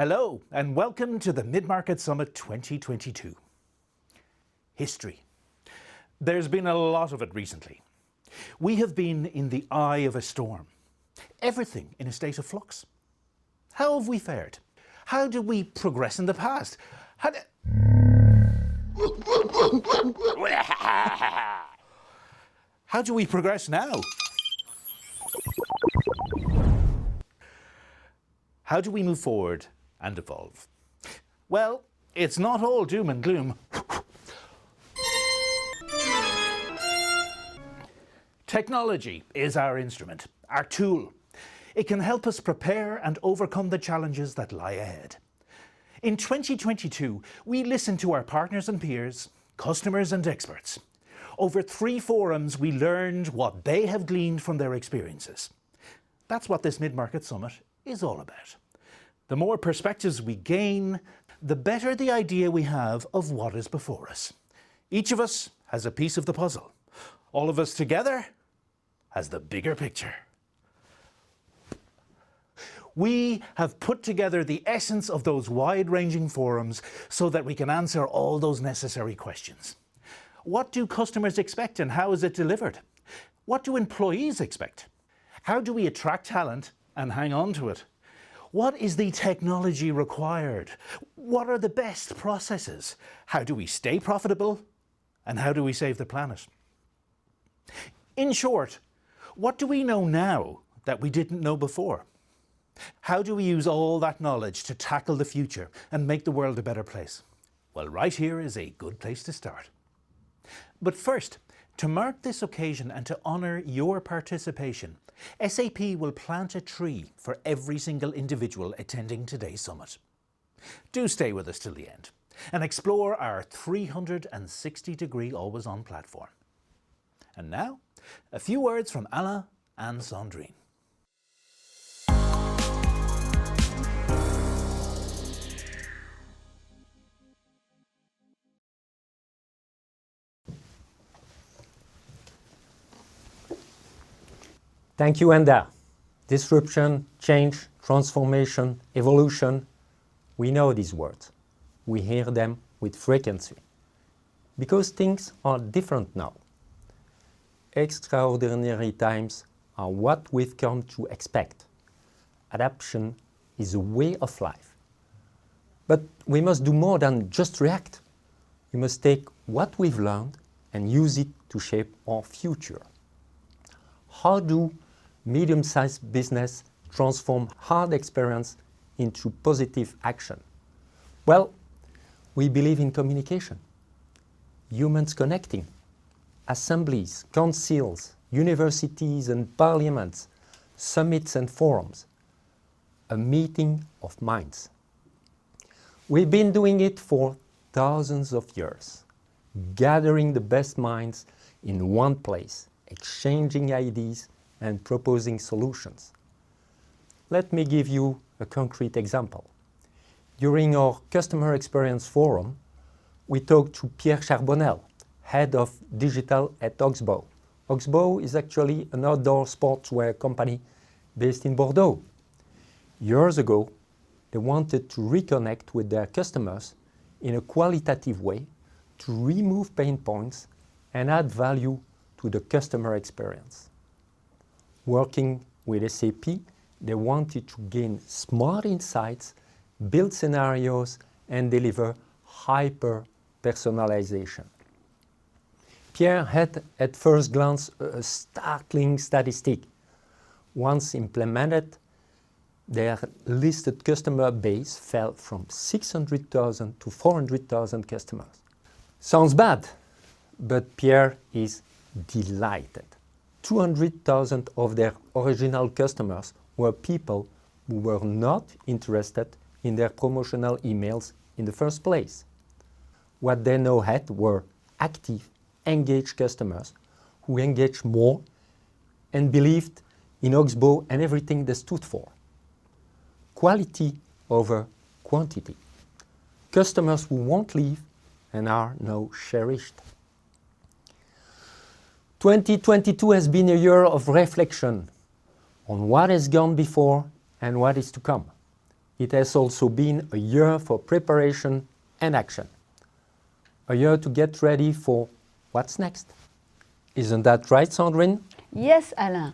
Hello and welcome to the Midmarket Summit 2022. History. There's been a lot of it recently. We have been in the eye of a storm. Everything in a state of flux. How have we fared? How did we progress in the past? How do we progress now? How do we move forward and evolve? Well, it's not all doom and gloom. Technology is our instrument, our tool. It can help us prepare and overcome the challenges that lie ahead. In 2022, we listened to our partners and peers, customers and experts. Over 3 forums, we learned what they have gleaned from their experiences. That's what this Midmarket Summit is all about. The more perspectives we gain, the better the idea we have of what is before us. Each of us has a piece of the puzzle. All of us together has the bigger picture. We have put together the essence of those wide-ranging forums so that we can answer all those necessary questions. What do customers expect and how is it delivered? What do employees expect? How do we attract talent and hang on to it? What is the technology required? What are the best processes? How do we stay profitable? And how do we save the planet? In short, what do we know now that we didn't know before? How do we use all that knowledge to tackle the future and make the world a better place? Well, right here is a good place to start. But first, to mark this occasion and to honour your participation, SAP will plant a tree for every single individual attending today's summit. Do stay with us till the end and explore our 360-degree always-on platform. And now, a few words from Alain and Sandrine. Thank you, Enda. Disruption, change, transformation, evolution. We know these words. We hear them with frequency. Because things are different now. Extraordinary times are what we've come to expect. Adaptation is a way of life. But we must do more than just react. We must take what we've learned and use it to shape our future. How do medium-sized business transform hard experience into positive action? Well, we believe in communication, humans connecting, assemblies, councils, universities and parliaments, summits and forums, a meeting of minds. We've been doing it for thousands of years, gathering the best minds in one place, exchanging ideas and proposing solutions. Let me give you a concrete example. During our Customer Experience Forum, we talked to Pierre Charbonnel, Head of Digital at Oxbow. Oxbow is actually an outdoor sportswear company based in Bordeaux. Years ago, they wanted to reconnect with their customers in a qualitative way to remove pain points and add value to the customer experience. Working with SAP, they wanted to gain smart insights, build scenarios, and deliver hyper-personalization. Pierre had at first glance a startling statistic. Once implemented, their listed customer base fell from 600,000 to 400,000 customers. Sounds bad, but Pierre is delighted. 200,000 of their original customers were people who were not interested in their promotional emails in the first place. What they now had were active, engaged customers who engaged more and believed in Oxbow and everything they stood for. Quality over quantity. Customers who won't leave and are now cherished. 2022 has been a year of reflection on what has gone before and what is to come. it has also been a year for preparation and action. A year to get ready for what's next. Isn't that right, Sandrine? Yes, Alain.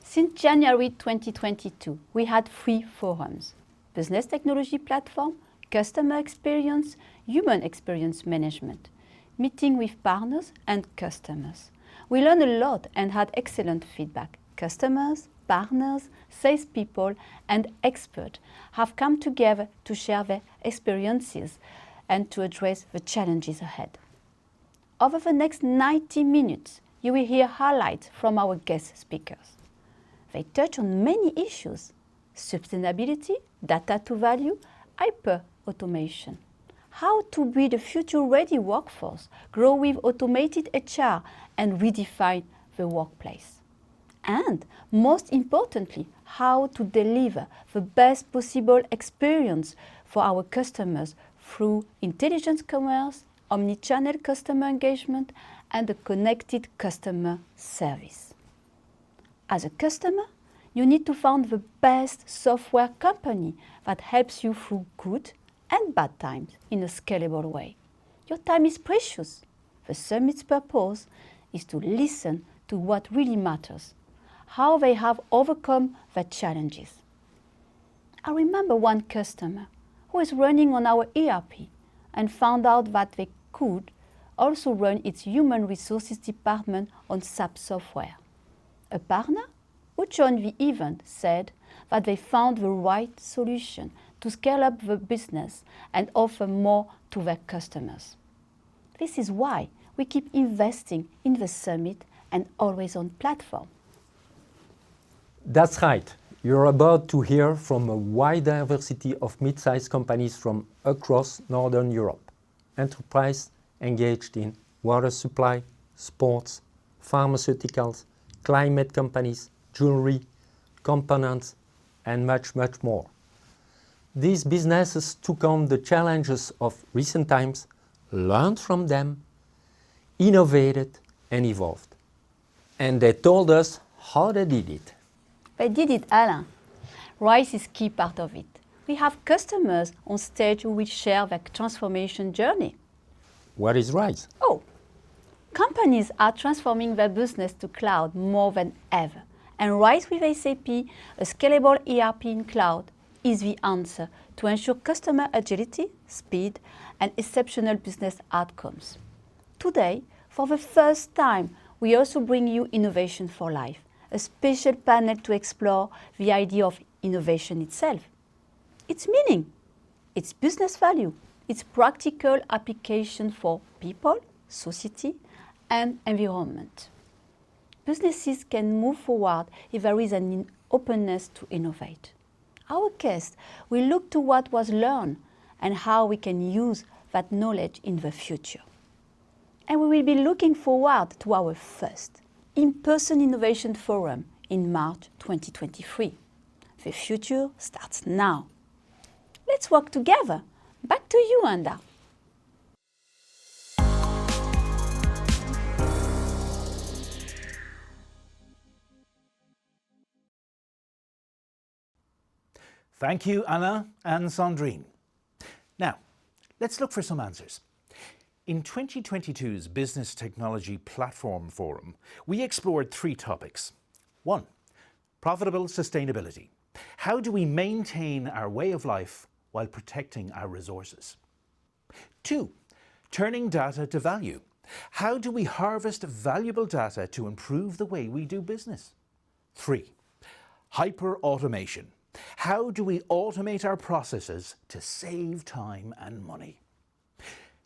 Since January 2022, we had 3 forums: Business Technology Platform, Customer Experience, Human Experience Management, meeting with partners and customers. We learned a lot and had excellent feedback. Customers, partners, salespeople and experts have come together to share their experiences and to address the challenges ahead. Over the next 90 minutes, you will hear highlights from our guest speakers. They touch on many issues: sustainability, data to value, hyper-automation, how to build a future-ready workforce, grow with automated HR, and redefine the workplace. And most importantly, how to deliver the best possible experience for our customers through intelligent commerce, omnichannel customer engagement, and a connected customer service. As a customer, you need to find the best software company that helps you through good and bad times in a scalable way. Your time is precious. The summit's purpose is to listen to what really matters, how they have overcome their challenges. I remember one customer who was running on our ERP and found out that they could also run its human resources department on SAP software. A partner who joined the event said that they found the right solution to scale up the business and offer more to their customers. This is why we keep investing in the summit and always-on platform. That's right. You're about to hear from a wide diversity of mid-sized companies from across Northern Europe. Enterprise engaged in water supply, sports, pharmaceuticals, climate companies, jewelry, components, and much, much more. These businesses took on the challenges of recent times, learned from them, innovated, and evolved. And they told us how they did it. They did it, Alain. RISE is key part of it. We have customers on stage who will share their transformation journey. What is RISE? Oh, companies are transforming their business to cloud more than ever. And RISE with SAP, a scalable ERP in cloud, is the answer to ensure customer agility, speed, and exceptional business outcomes. Today, for the first time, we also bring you Innovation for Life, a special panel to explore the idea of innovation itself, its meaning, its business value, its practical application for people, society, and environment. Businesses can move forward if there is an openness to innovate. Our guests will look to what was learned and how we can use that knowledge in the future. And we will be looking forward to our first in-person innovation forum in March 2023. The future starts now. Let's work together. Back to you, Anda. Thank you, Anna and Sandrine. Now, let's look for some answers. In 2022's Business Technology Platform Forum, we explored 3 topics. 1. Profitable sustainability. How do we maintain our way of life while protecting our resources? 2. Turning data to value. How do we harvest valuable data to improve the way we do business? 3. Hyper-automation. How do we automate our processes to save time and money?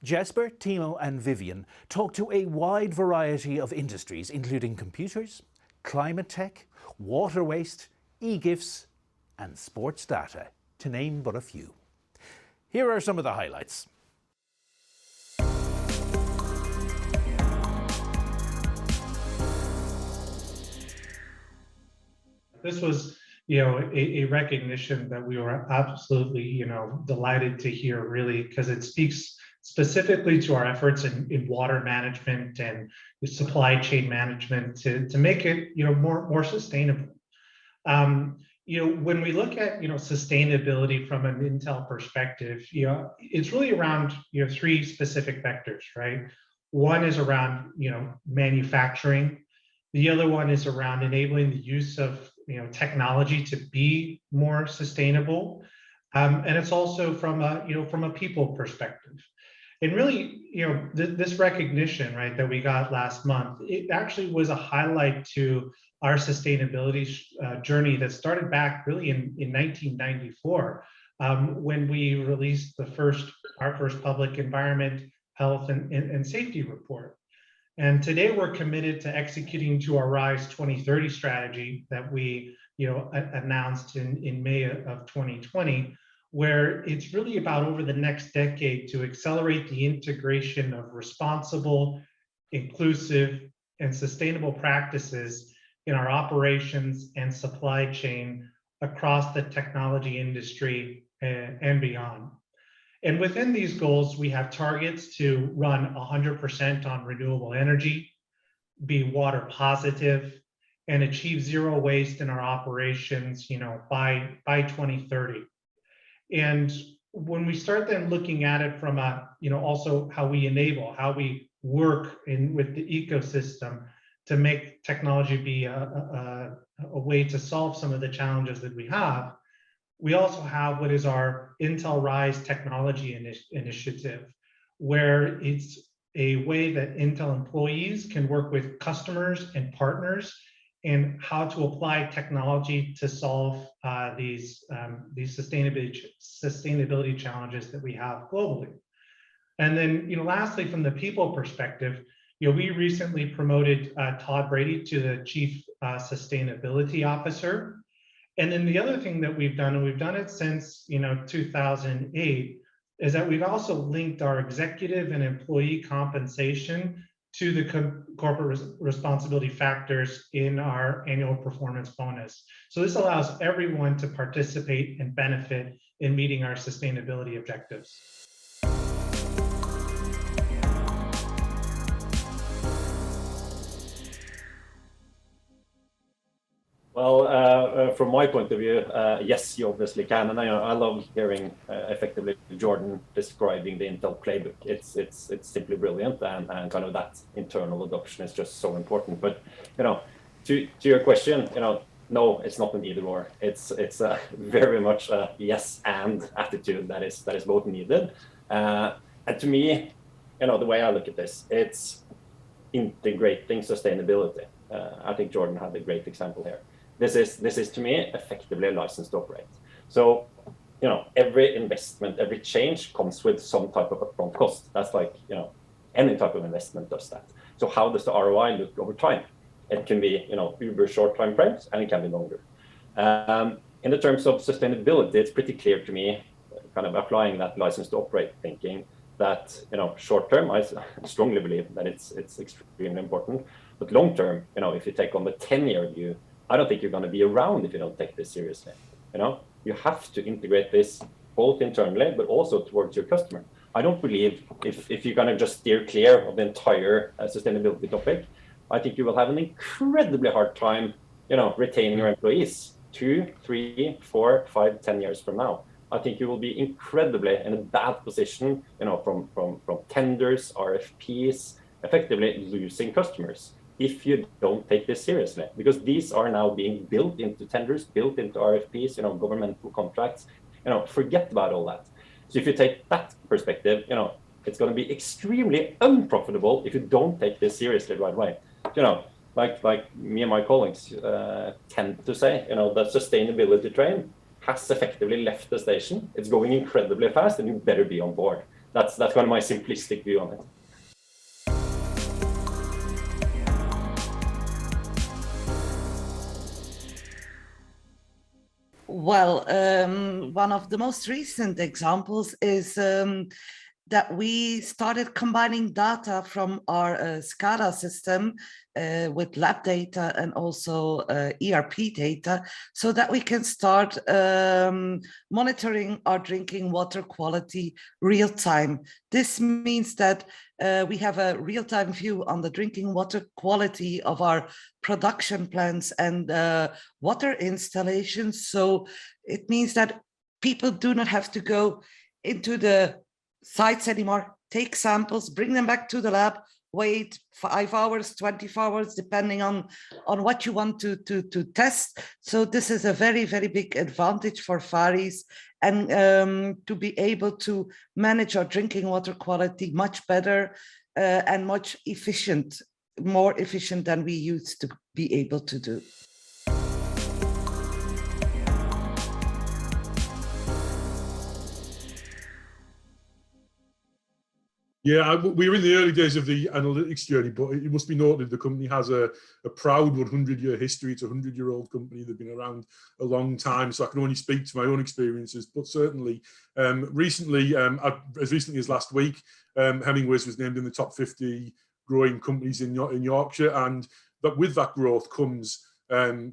Jesper, Timo and Vivian talked to a wide variety of industries, including computers, climate tech, water waste, e-gifts and sports data, to name but a few. Here are some of the highlights. This was, a recognition that we were absolutely, delighted to hear, really, because it speaks specifically to our efforts in water management and the supply chain management to make it, more sustainable. when we look at, sustainability from an Intel perspective, it's really around, three specific vectors, right? One is around, manufacturing. The other one is around enabling the use of, technology to be more sustainable. And it's also from a people perspective. And really, this recognition, right, that we got last month, it actually was a highlight to our sustainability journey that started back really in 1994, when we released our first public environment, health, and safety report. And today we're committed to executing to our RISE 2030 strategy that we announced in May of 2020, where it's really about over the next decade to accelerate the integration of responsible, inclusive, and sustainable practices in our operations and supply chain across the technology industry and beyond. And within these goals, we have targets to run 100% on renewable energy, be water positive, and achieve zero waste in our operations, by 2030. And when we start then looking at it from also how we enable, how we work with the ecosystem to make technology be a way to solve some of the challenges that we have, we also have what is our Intel Rise Technology Initiative, where it's a way that Intel employees can work with customers and partners and how to apply technology to solve these sustainability challenges that we have globally. And then, lastly, from the people perspective, we recently promoted Todd Brady to the Chief Sustainability Officer. And then the other thing that we've done, and we've done it since 2008, is that we've also linked our executive and employee compensation to the corporate responsibility factors in our annual performance bonus. So this allows everyone to participate and benefit in meeting our sustainability objectives. Well, from my point of view, yes, you obviously can, and I love hearing effectively Jordan describing the Intel playbook. It's simply brilliant, and kind of that internal adoption is just so important. But to your question, no, it's not an either or. It's very much a yes and attitude that is both needed. And to me, the way I look at this, it's integrating sustainability. I think Jordan had a great example here. This is to me effectively a license to operate. So, every investment, every change comes with some type of upfront cost. That's like, any type of investment does that. So how does the ROI look over time? It can be, uber short time frames, and it can be longer. In the terms of sustainability, it's pretty clear to me, kind of applying that license to operate thinking, that short term, I strongly believe that it's extremely important. But long term, if you take on the 10-year view, I don't think you're going to be around if you don't take this seriously. You have to integrate this both internally, but also towards your customer. I don't believe if you're going to just steer clear of the entire sustainability topic, I think you will have an incredibly hard time, retaining your employees 2, 3, 4, 5, 10 years from now. I think you will be incredibly in a bad position, from tenders, RFPs, effectively losing customers if you don't take this seriously, because these are now being built into tenders, built into RFPs, governmental contracts. Forget about all that. So if you take that perspective, it's going to be extremely unprofitable if you don't take this seriously right away. Like me and my colleagues tend to say, the sustainability train has effectively left the station. It's going incredibly fast, and you better be on board. That's kind of my simplistic view on it. Well, one of the most recent examples is that we started combining data from our SCADA system with lab data and also ERP data, so that we can start monitoring our drinking water quality real time. This means that we have a real-time view on the drinking water quality of our production plants and water installations. So it means that people do not have to go into the sites anymore, take samples, bring them back to the lab, wait 5 hours, 24 hours, depending on what you want to test. So this is a very, very big advantage for Far East, and to be able to manage our drinking water quality much better and much efficient, more efficient than we used to be able to do. Yeah, we're in the early days of the analytics journey, but it must be noted the company has a proud 100-year history. It's a 100-year-old company. They've been around a long time, so I can only speak to my own experiences. But certainly, recently, as recently as last week, Hemingway's was named in the top 50 growing companies in Yorkshire, and that with that growth comes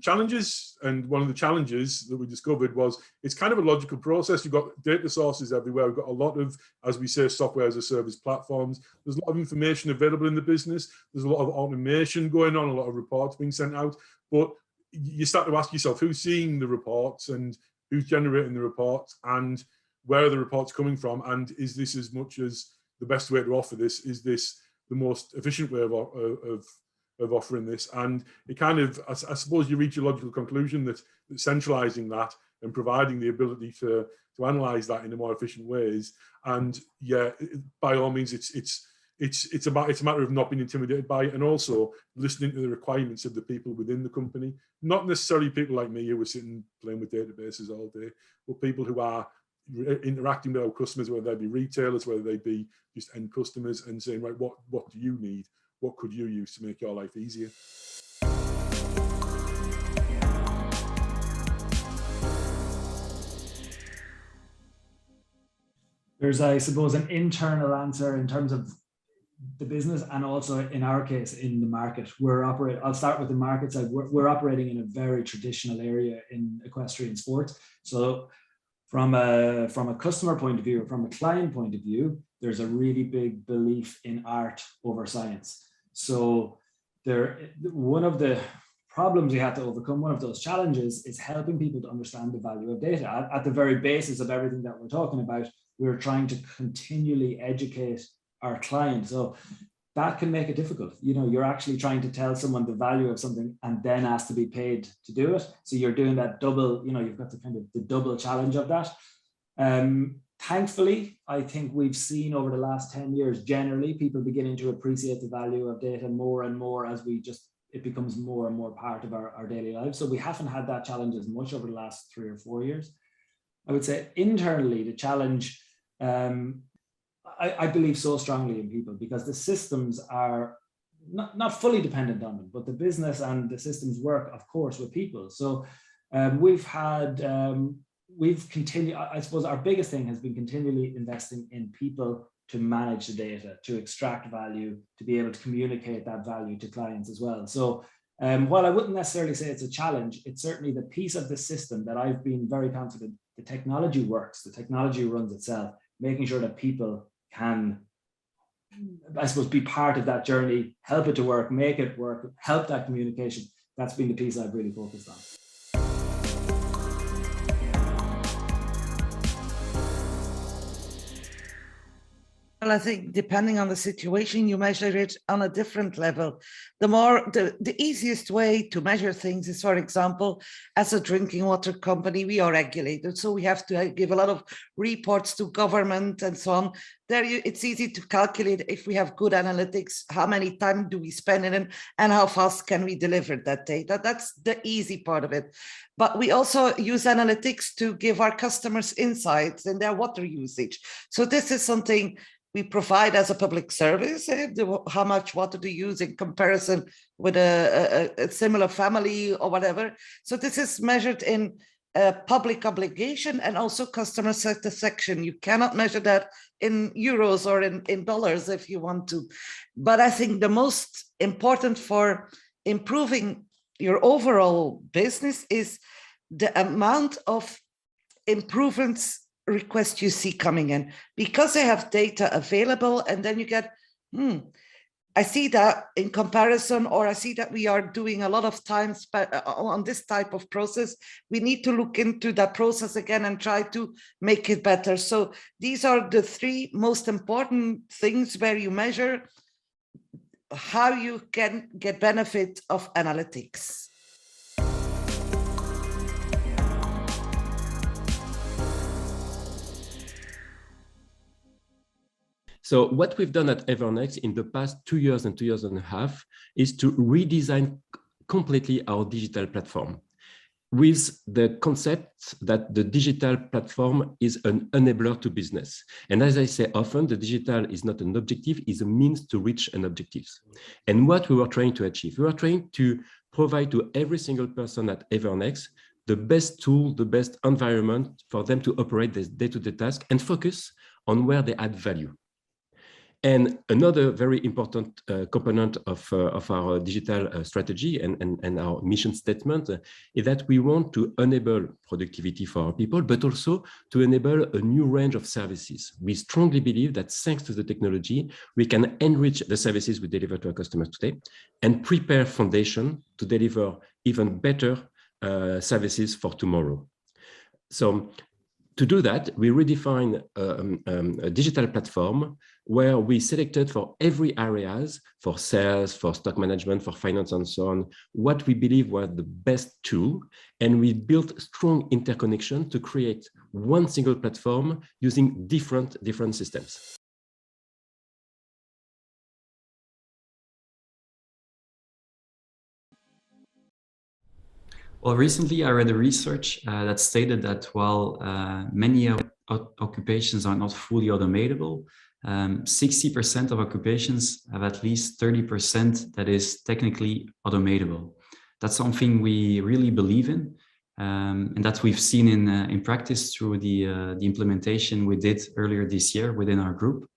challenges. And one of the challenges that we discovered was it's kind of a logical process. You've got data sources everywhere. We've got a lot of, as we say, software as a service platforms. There's a lot of information available in the business. There's a lot of automation going on, a lot of reports being sent out. But you start to ask yourself, who's seeing the reports and who's generating the reports and where are the reports coming from? And is this as much as the best way to offer this? Is this the most efficient way of offering this? And it kind of, I suppose you reach a logical conclusion that centralizing that and providing the ability to analyze that in a more efficient ways. And yeah, by all means, it's a matter of not being intimidated by it, and also listening to the requirements of the people within the company, not necessarily people like me who are sitting playing with databases all day, but people who are interacting with our customers, whether they be retailers, whether they be just end customers, and saying, right, what do you need? What could you use to make your life easier? There's, I suppose, an internal answer in terms of the business, and also in our case in the market. I'll start with the market side. We're operating in a very traditional area in equestrian sports. So from a customer point of view, or from a client point of view, there's a really big belief in art over science. So one of the problems we had to overcome, one of those challenges, is helping people to understand the value of data. At the very basis of everything that we're talking about, we're trying to continually educate our clients. So that can make it difficult. You know, you're actually trying to tell someone the value of something and then ask to be paid to do it. So you're doing that double, you know, you've got the kind of the double challenge of that. Thankfully, I think we've seen over the last 10 years, generally, people beginning to appreciate the value of data more and more as it becomes more and more part of our daily lives. So we haven't had that challenge as much over the last 3 or 4 years. I would say internally, the challenge, I believe so strongly in people, because the systems are not fully dependent on them, but the business and the systems work, of course, with people. So we've continued, I suppose our biggest thing has been continually investing in people to manage the data, to extract value, to be able to communicate that value to clients as well. So while I wouldn't necessarily say it's a challenge, it's certainly the piece of the system that I've been very confident the technology works, the technology runs itself, making sure that people can, I suppose, be part of that journey, help it to work, make it work, help that communication. That's been the piece I've really focused on. Well, I think depending on the situation, you measure it on a different level. The easiest way to measure things is, for example, as a drinking water company, we are regulated. So we have to give a lot of reports to government and so on. There, it's easy to calculate if we have good analytics, how many time do we spend in it, and how fast can we deliver that data. That's the easy part of it. But we also use analytics to give our customers insights in their water usage. So this is something we provide as a public service, how much water to use in comparison with a similar family or whatever. So this is measured in public obligation and also customer satisfaction. You cannot measure that in euros or in dollars if you want to. But I think the most important for improving your overall business is the amount of improvements requests you see coming in, because they have data available, and then you get, I see that in comparison, or I see that we are doing a lot of time on this type of process. We need to look into that process again and try to make it better. So these are the three most important things where you measure how you can get benefit of analytics. So what we've done at Evernext in the past 2 years and 2.5 years is to redesign completely our digital platform with the concept that the digital platform is an enabler to business. And as I say often, the digital is not an objective, it's a means to reach an objective. And what we were trying to achieve, we were trying to provide to every single person at Evernext the best tool, the best environment for them to operate this day-to-day task and focus on where they add value. And another very important component of our digital strategy and our mission statement is that we want to enable productivity for our people, but also to enable a new range of services. We strongly believe that thanks to the technology, we can enrich the services we deliver to our customers today and prepare foundation to deliver even better services for tomorrow. So to do that, we redefine a digital platform where we selected for every areas, for sales, for stock management, for finance and so on, what we believe was the best tool. And we built strong interconnection to create one single platform using different systems. Well, recently I read a research that stated that while many occupations are not fully automatable, 60% of occupations have at least 30% that is technically automatable. That's something we really believe in, and that we've seen in practice through the implementation we did earlier this year within our group.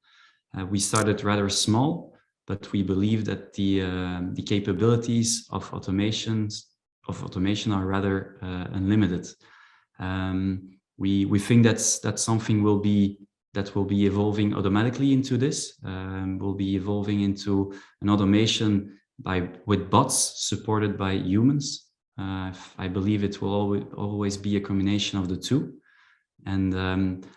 We started rather small, but we believe that the capabilities of automation are rather unlimited. We think that's something that will be evolving automatically into this. Will be evolving into an automation with bots supported by humans. I believe it will always be a combination of the two. And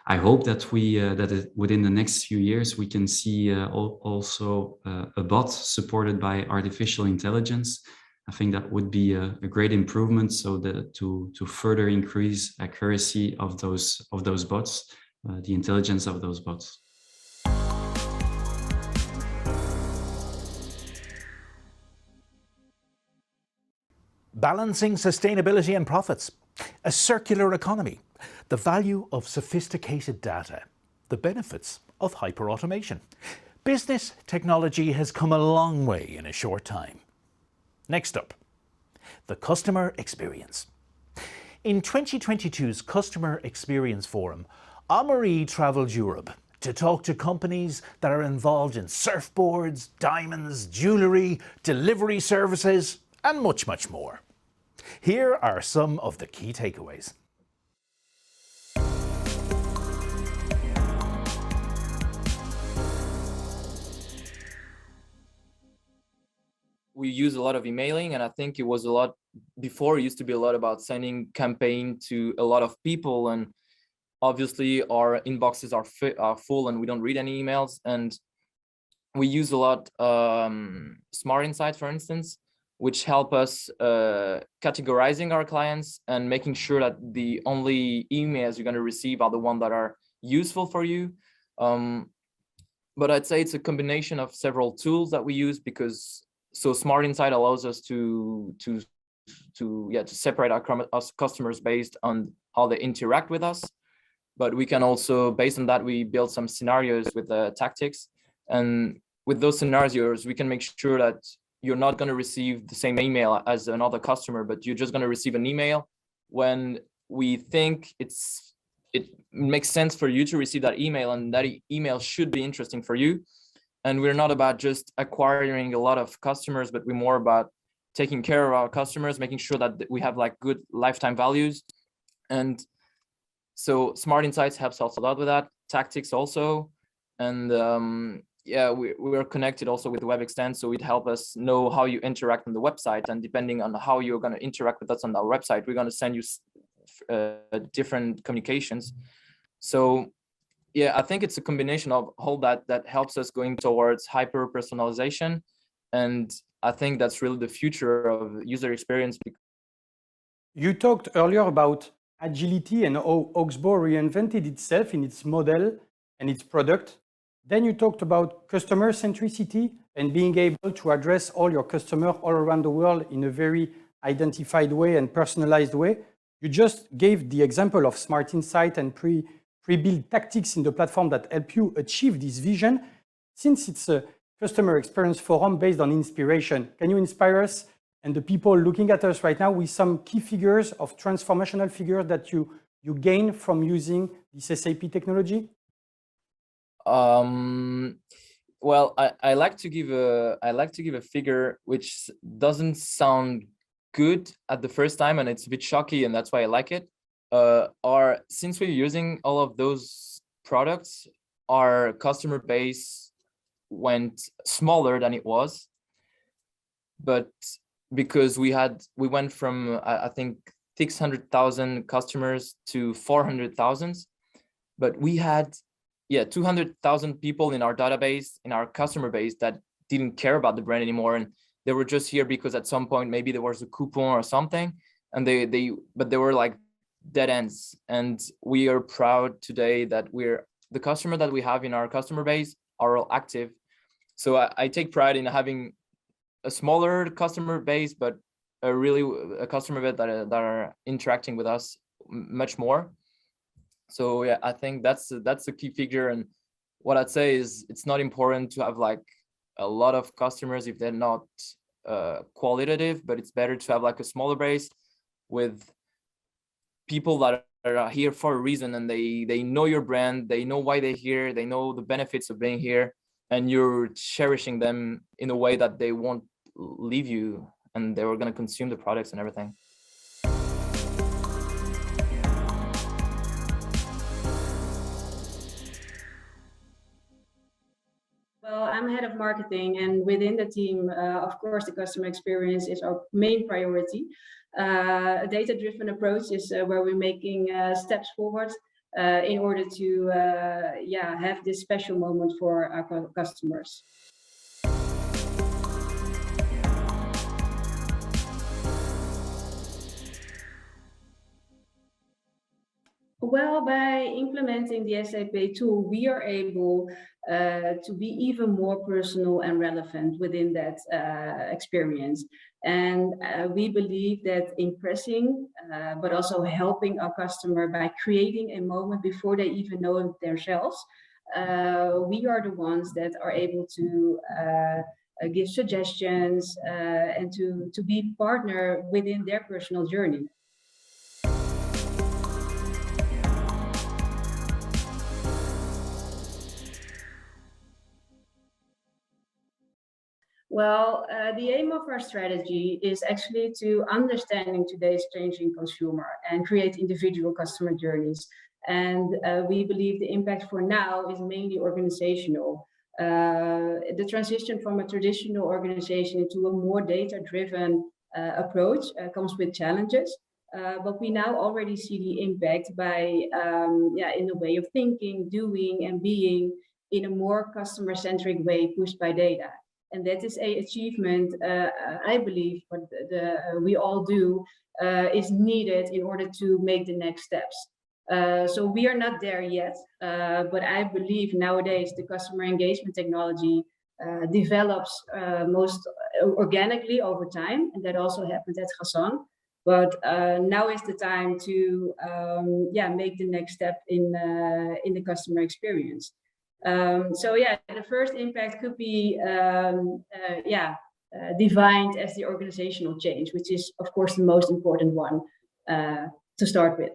I hope that within the next few years we can see also a bot supported by artificial intelligence. I think that would be a great improvement, so that to further increase accuracy of those bots, the intelligence of those bots. Balancing sustainability and profits, a circular economy, the value of sophisticated data, the benefits of hyper-automation. Business technology has come a long way in a short time. Next up, the customer experience. In 2022's Customer Experience Forum, Amaury travelled Europe to talk to companies that are involved in surfboards, diamonds, jewellery, delivery services, and much, much more. Here are some of the key takeaways. We use a lot of emailing, and I think it was a lot before. It used to be a lot about sending campaign to a lot of people, and obviously our inboxes are full and we don't read any emails. And we use a lot Smart Insights, for instance, which help us categorizing our clients and making sure that the only emails you're going to receive are the ones that are useful for you. But I'd say it's a combination of several tools that we use, because Smart Insight allows us to separate our customers based on how they interact with us. But we can also, based on that, we build some scenarios with the tactics. And with those scenarios, we can make sure that you're not going to receive the same email as another customer, but you're just going to receive an email when we think it makes sense for you to receive that email, and that email should be interesting for you. And we're not about just acquiring a lot of customers, but we're more about taking care of our customers, making sure that we have like good lifetime values. And so Smart Insights helps us a lot with that. Tactics also. And yeah, we're connected also with the web extend, so it helps us know how you interact on the website. And depending on how you're going to interact with us on our website, we're going to send you different communications. So yeah, I think it's a combination of all that helps us going towards hyper personalization. And I think that's really the future of user experience. You talked earlier about agility and how Oxbow reinvented itself in its model and its product. Then you talked about customer centricity and being able to address all your customers all around the world in a very identified way and personalized way. You just gave the example of Smart Insight and pre-built tactics in the platform that help you achieve this vision. Since it's a customer experience forum based on inspiration, can you inspire us and the people looking at us right now with some key figures of transformational figures that you gain from using this SAP technology? Well, I like to give a figure which doesn't sound good at the first time, and it's a bit shocky, and that's why I like it. Since we're using all of those products, our customer base went smaller than it was, but because we went from I think 600,000 customers to 400,000, but we had 200,000 people in our database, in our customer base, that didn't care about the brand anymore, and they were just here because at some point maybe there was a coupon or something, and but they were like dead ends. And we are proud today that the customer that we have in our customer base are all active. So I take pride in having a smaller customer base, but a customer base that are interacting with us much more. So yeah, I think that's a key figure. And what I'd say is it's not important to have like a lot of customers if they're not qualitative, but it's better to have like a smaller base with people that are here for a reason, and they know your brand, they know why they're here, they know the benefits of being here, and you're cherishing them in a way that they won't leave you, and they were going to consume the products and everything. Well, I'm head of marketing, and within the team, of course, the customer experience is our main priority. A data-driven approach is where we're making steps forward in order to have this special moment for our customers. Well, by implementing the SAP tool, we are able to be even more personal and relevant within that experience. And we believe that impressing, but also helping our customer by creating a moment before they even know it themselves, we are the ones that are able to give suggestions and to be partner within their personal journey. Well, the aim of our strategy is actually to understanding today's changing consumer and create individual customer journeys. And we believe the impact for now is mainly organizational. The transition from a traditional organization into a more data-driven approach comes with challenges. But we now already see the impact by, in the way of thinking, doing, and being in a more customer-centric way pushed by data. And that is an achievement, I believe, what we all do is needed in order to make the next steps. So we are not there yet, but I believe nowadays the customer engagement technology develops most organically over time, and that also happened at Hassan. But now is the time to make the next step in the customer experience. The first impact could be defined as the organizational change, which is of course the most important one. to start with.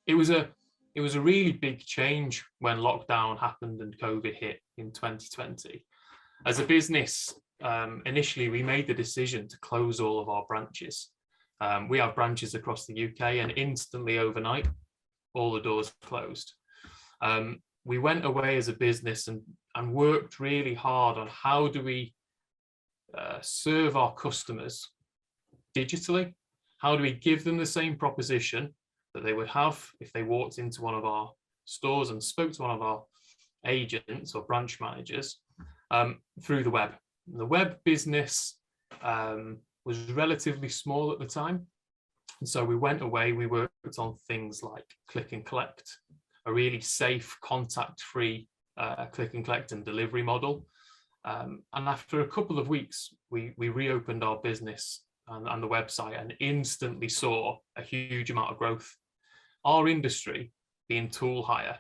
It was a really big change when lockdown happened and COVID hit in 2020. As a business, initially we made the decision to close all of our branches. We have branches across the UK, and instantly overnight, all the doors closed. We went away as a business and worked really hard on how do we serve our customers digitally? How do we give them the same proposition that they would have if they walked into one of our stores and spoke to one of our agents or branch managers through the web? The web business was relatively small at the time. And so we went away, we worked on things like click and collect, a really safe, contact-free click and collect and delivery model. And after a couple of weeks, we reopened our business and the website and instantly saw a huge amount of growth. Our industry, being tool hire,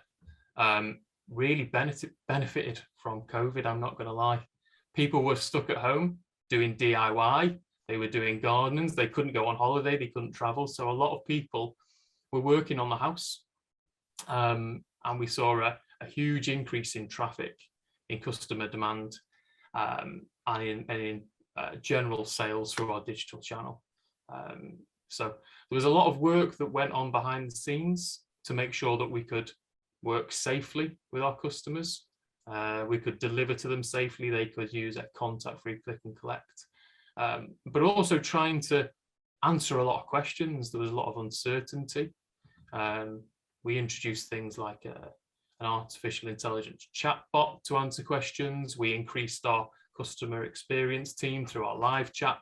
really benefited from COVID, I'm not going to lie. People were stuck at home doing DIY, they were doing gardens, they couldn't go on holiday, they couldn't travel. So a lot of people were working on the house. And we saw a huge increase in traffic, in customer demand, and in general sales through our digital channel. So there was a lot of work that went on behind the scenes to make sure that we could work safely with our customers. We could deliver to them safely. They could use a contact-free click and collect, but also trying to answer a lot of questions. There was a lot of uncertainty. We introduced things like an artificial intelligence chatbot to answer questions. We increased our customer experience team through our live chat.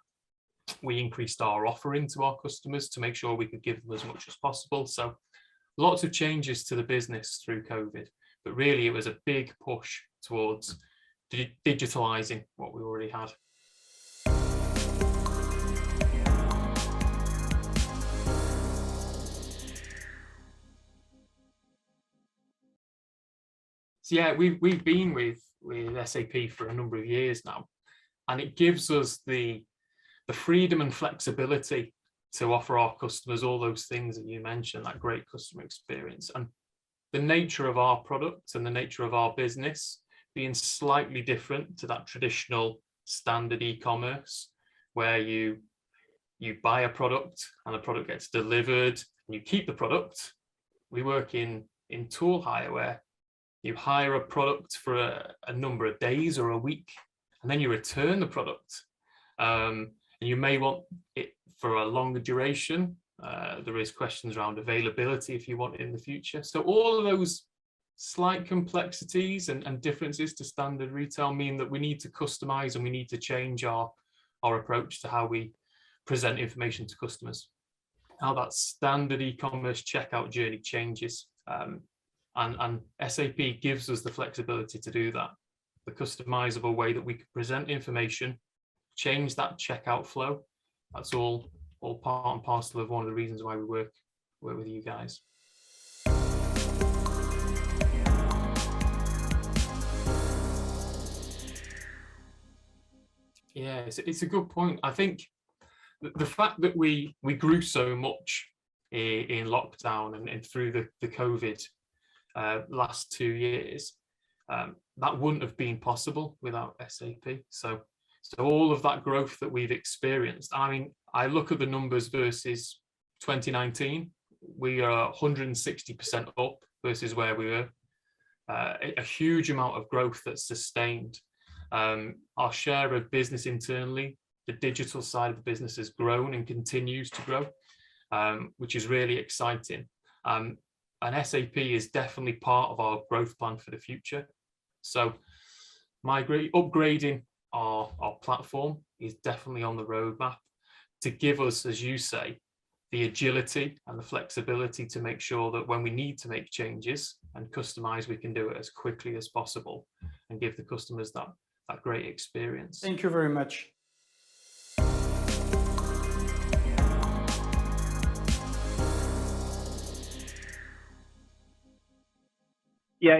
We increased our offering to our customers to make sure we could give them as much as possible. So lots of changes to the business through COVID, but really it was a big push towards digitalizing what we already had. So yeah, we've been with SAP for a number of years now, and it gives us the freedom and flexibility to offer our customers all those things that you mentioned, that great customer experience. And the nature of our product and the nature of our business being slightly different to that traditional standard e-commerce, where you buy a product and the product gets delivered and you keep the product. We work in tool hire, where you hire a product for a number of days or a week, and then you return the product. And you may want it for a longer duration. There is questions around availability if you want it in the future. So all of those slight complexities and differences to standard retail mean that we need to customize and we need to change our approach to how we present information to customers. How that standard e-commerce checkout journey changes. And SAP gives us the flexibility to do that. The customizable way that we can present information, change that checkout flow. That's all part and parcel of one of the reasons why we work with you guys. Yeah, it's a good point. I think the fact that we grew so much in lockdown and through the COVID last 2 years, that wouldn't have been possible without SAP. So all of that growth that we've experienced, I mean, I look at the numbers versus 2019, we are 160% up versus where we were. A huge amount of growth that's sustained. Our share of business internally, the digital side of the business, has grown and continues to grow, which is really exciting. And SAP is definitely part of our growth plan for the future. So upgrading our platform is definitely on the roadmap to give us, as you say, the agility and the flexibility to make sure that when we need to make changes and customize, we can do it as quickly as possible and give the customers that great experience. Thank you very much. Yeah,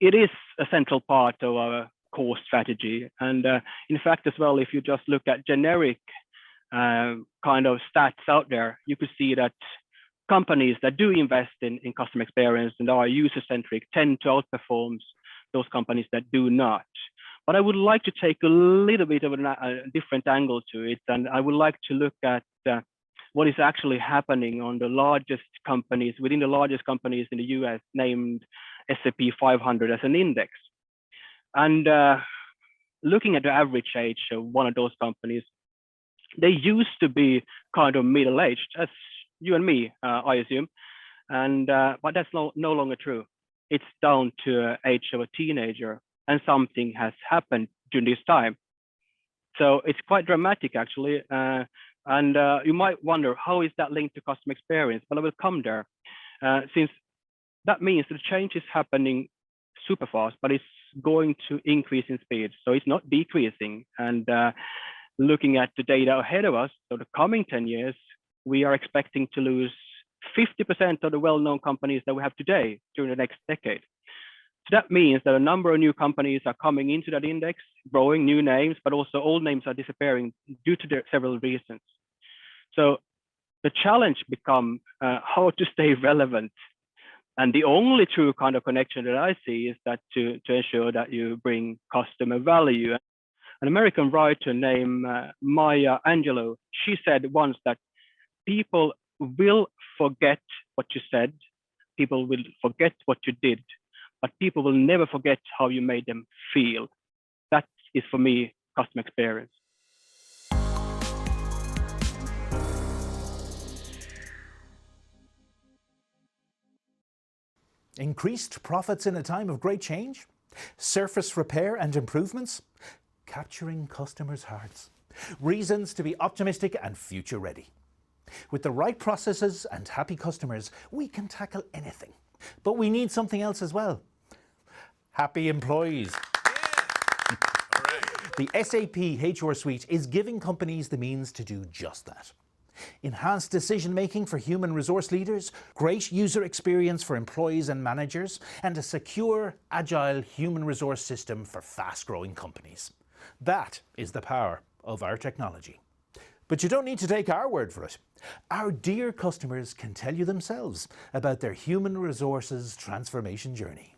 it is a central part of our core strategy. And in fact, as well, if you just look at generic kind of stats out there, you could see that companies that do invest in customer experience and are user-centric tend to outperform those companies that do not. But I would like to take a little bit of a different angle to it, and I would like to look at what is actually happening on the largest companies, within the largest companies in the US, named SAP 500 as an index. And looking at the average age of one of those companies, they used to be kind of middle-aged, as you and me, I assume, and but that's no longer true. It's down to age of a teenager, and something has happened during this time. So it's quite dramatic, actually. And you might wonder, how is that linked to customer experience? But I will come there, since that means the change is happening super fast, but it's going to increase in speed. So it's not decreasing. And looking at the data ahead of us, so the coming 10 years, we are expecting to lose 50% of the well-known companies that we have today during the next decade. So that means that a number of new companies are coming into that index, growing new names, but also old names are disappearing due to several reasons. So the challenge becomes how to stay relevant. And the only true kind of connection that I see is that to ensure that you bring customer value. An American writer named Maya Angelou, she said once that people will forget what you said, people will forget what you did, but people will never forget how you made them feel. That is, for me, customer experience. Increased profits in a time of great change? Surface repair and improvements? Capturing customers' hearts? Reasons to be optimistic and future ready. With the right processes and happy customers, we can tackle anything. But we need something else as well. Happy employees. Yeah. All right. The SAP HR Suite is giving companies the means to do just that. Enhanced decision-making for human resource leaders, great user experience for employees and managers, and a secure, agile human resource system for fast-growing companies. That is the power of our technology. But you don't need to take our word for it. Our dear customers can tell you themselves about their human resources transformation journey.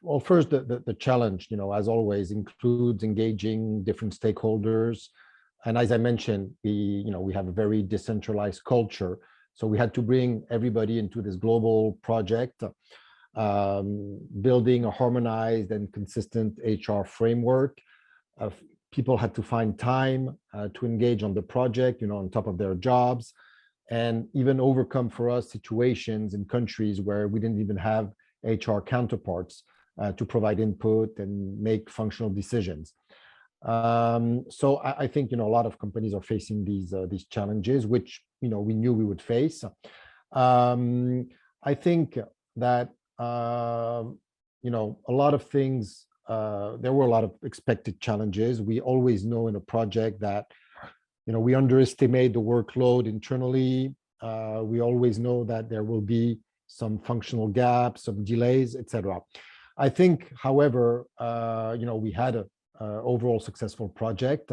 Well, first, the challenge, as always, includes engaging different stakeholders. And as I mentioned, we have a very decentralized culture. So we had to bring everybody into this global project, building a harmonized and consistent HR framework. People had to find time to engage on the project, on top of their jobs, and even overcome for us situations in countries where we didn't even have HR counterparts to provide input and make functional decisions. So I think a lot of companies are facing these challenges, which we knew we would face. I think that a lot of things. There were a lot of expected challenges. We always know in a project that we underestimate the workload internally. We always know that there will be some functional gaps, some delays, etc. I think, however, we had a overall successful project.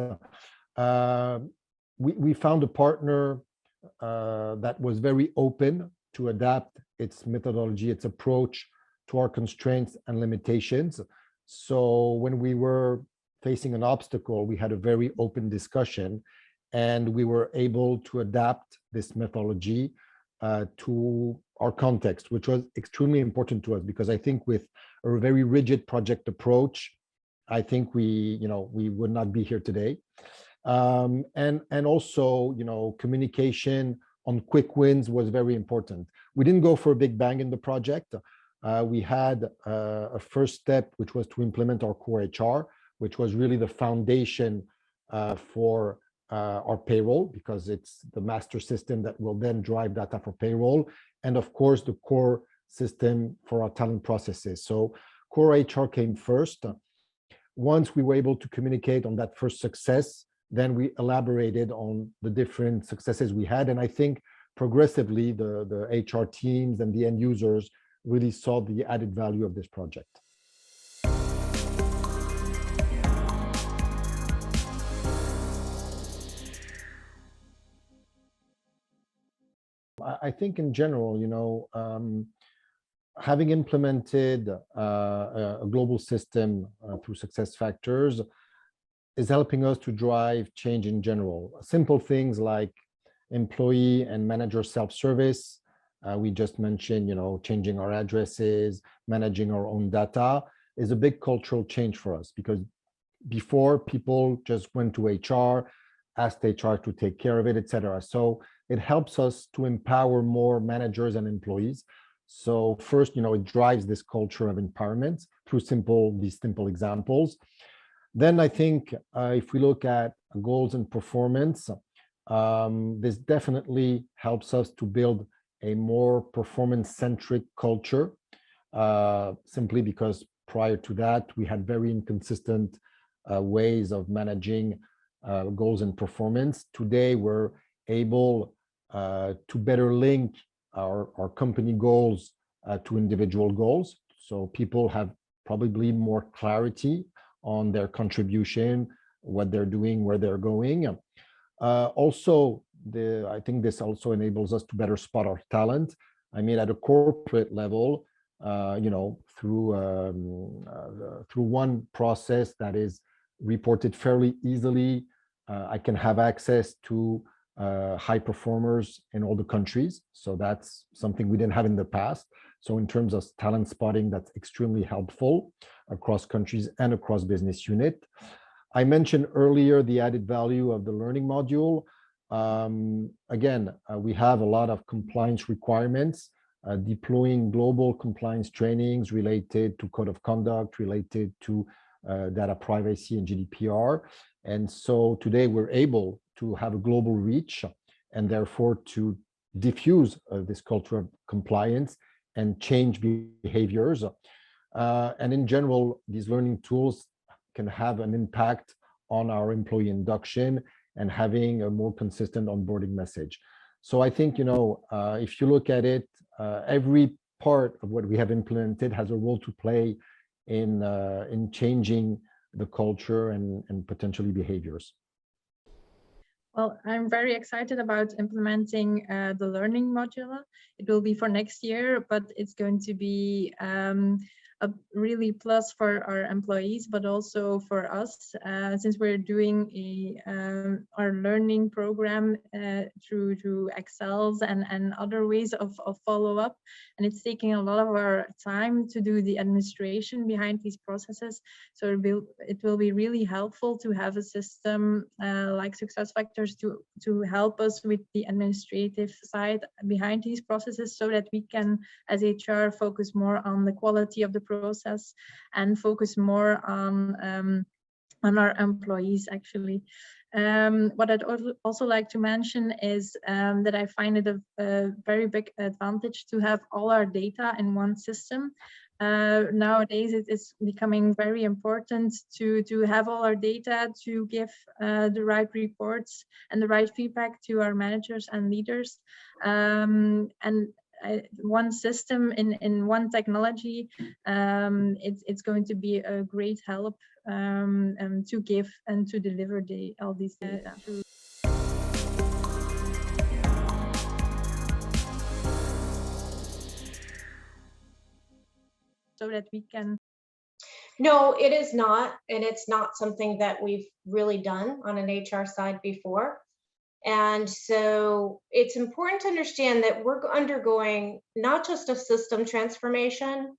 We found a partner that was very open to adapt its methodology, its approach to our constraints and limitations. So when we were facing an obstacle, we had a very open discussion, and we were able to adapt this methodology to our context, which was extremely important to us, because I think with a very rigid project approach, I think we would not be here today. And also, communication on quick wins was very important. We didn't go for a big bang in the project. We had a first step, which was to implement our core HR, which was really the foundation for our payroll, because it's the master system that will then drive data for payroll, and of course the core system for our talent processes. So core HR came first. Once we were able to communicate on that first success, then we elaborated on the different successes we had. And I think progressively the HR teams and the end users really saw the added value of this project. I think in general, having implemented a global system through SuccessFactors is helping us to drive change in general. Simple things like employee and manager self-service. We just mentioned, changing our addresses, managing our own data is a big cultural change for us, because before people just went to HR, asked HR to take care of it, etc. So it helps us to empower more managers and employees. So first, it drives this culture of empowerment through these simple examples. Then I think if we look at goals and performance, this definitely helps us to build a more performance-centric culture, simply because prior to that, we had very inconsistent ways of managing goals and performance. Today, we're able to better link our company goals to individual goals. So people have probably more clarity on their contribution, what they're doing, where they're going. Also, I think this also enables us to better spot our talent. I mean, at a corporate level, through one process that is reported fairly easily, I can have access to high performers in all the countries. So that's something we didn't have in the past. So in terms of talent spotting, that's extremely helpful across countries and across business unit. I mentioned earlier the added value of the learning module. Again, we have a lot of compliance requirements, deploying global compliance trainings related to code of conduct, related to data privacy and GDPR. And so today we're able to have a global reach and therefore to diffuse this culture of compliance and change behaviors. And in general, these learning tools can have an impact on our employee induction and having a more consistent onboarding message. So I think, if you look at it, every part of what we have implemented has a role to play in changing the culture and potentially behaviors. Well, I'm very excited about implementing the learning module. It will be for next year, but it's going to be a really plus for our employees, but also for us, since we're doing our learning program through Excels and other ways of follow-up. And it's taking a lot of our time to do the administration behind these processes. So it will be really helpful to have a system like SuccessFactors to help us with the administrative side behind these processes, so that we can, as HR, focus more on the quality of the process and focus more on our employees, actually. What I'd also like to mention is that I find it a very big advantage to have all our data in one system. Nowadays, it is becoming very important to have all our data to give the right reports and the right feedback to our managers and leaders. One system in one technology, it's going to be a great help to give and to deliver all these data. So that we can. No, it is not, and it's not something that we've really done on an HR side before. And so it's important to understand that we're undergoing not just a system transformation,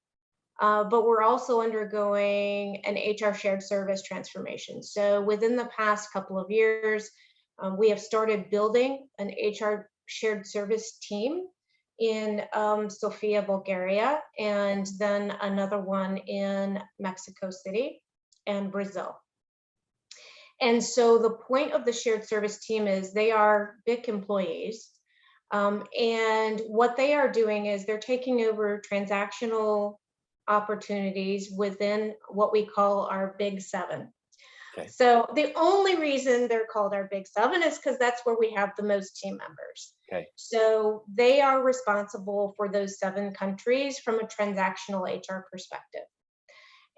but we're also undergoing an HR shared service transformation. So within the past couple of years, we have started building an HR shared service team in Sofia, Bulgaria, and then another one in Mexico City and Brazil. And so the point of the shared service team is they are BIC employees. And what they are doing is they're taking over transactional opportunities within what we call our Big Seven. Okay. So the only reason they're called our Big Seven is because that's where we have the most team members. Okay. So they are responsible for those 7 countries from a transactional HR perspective.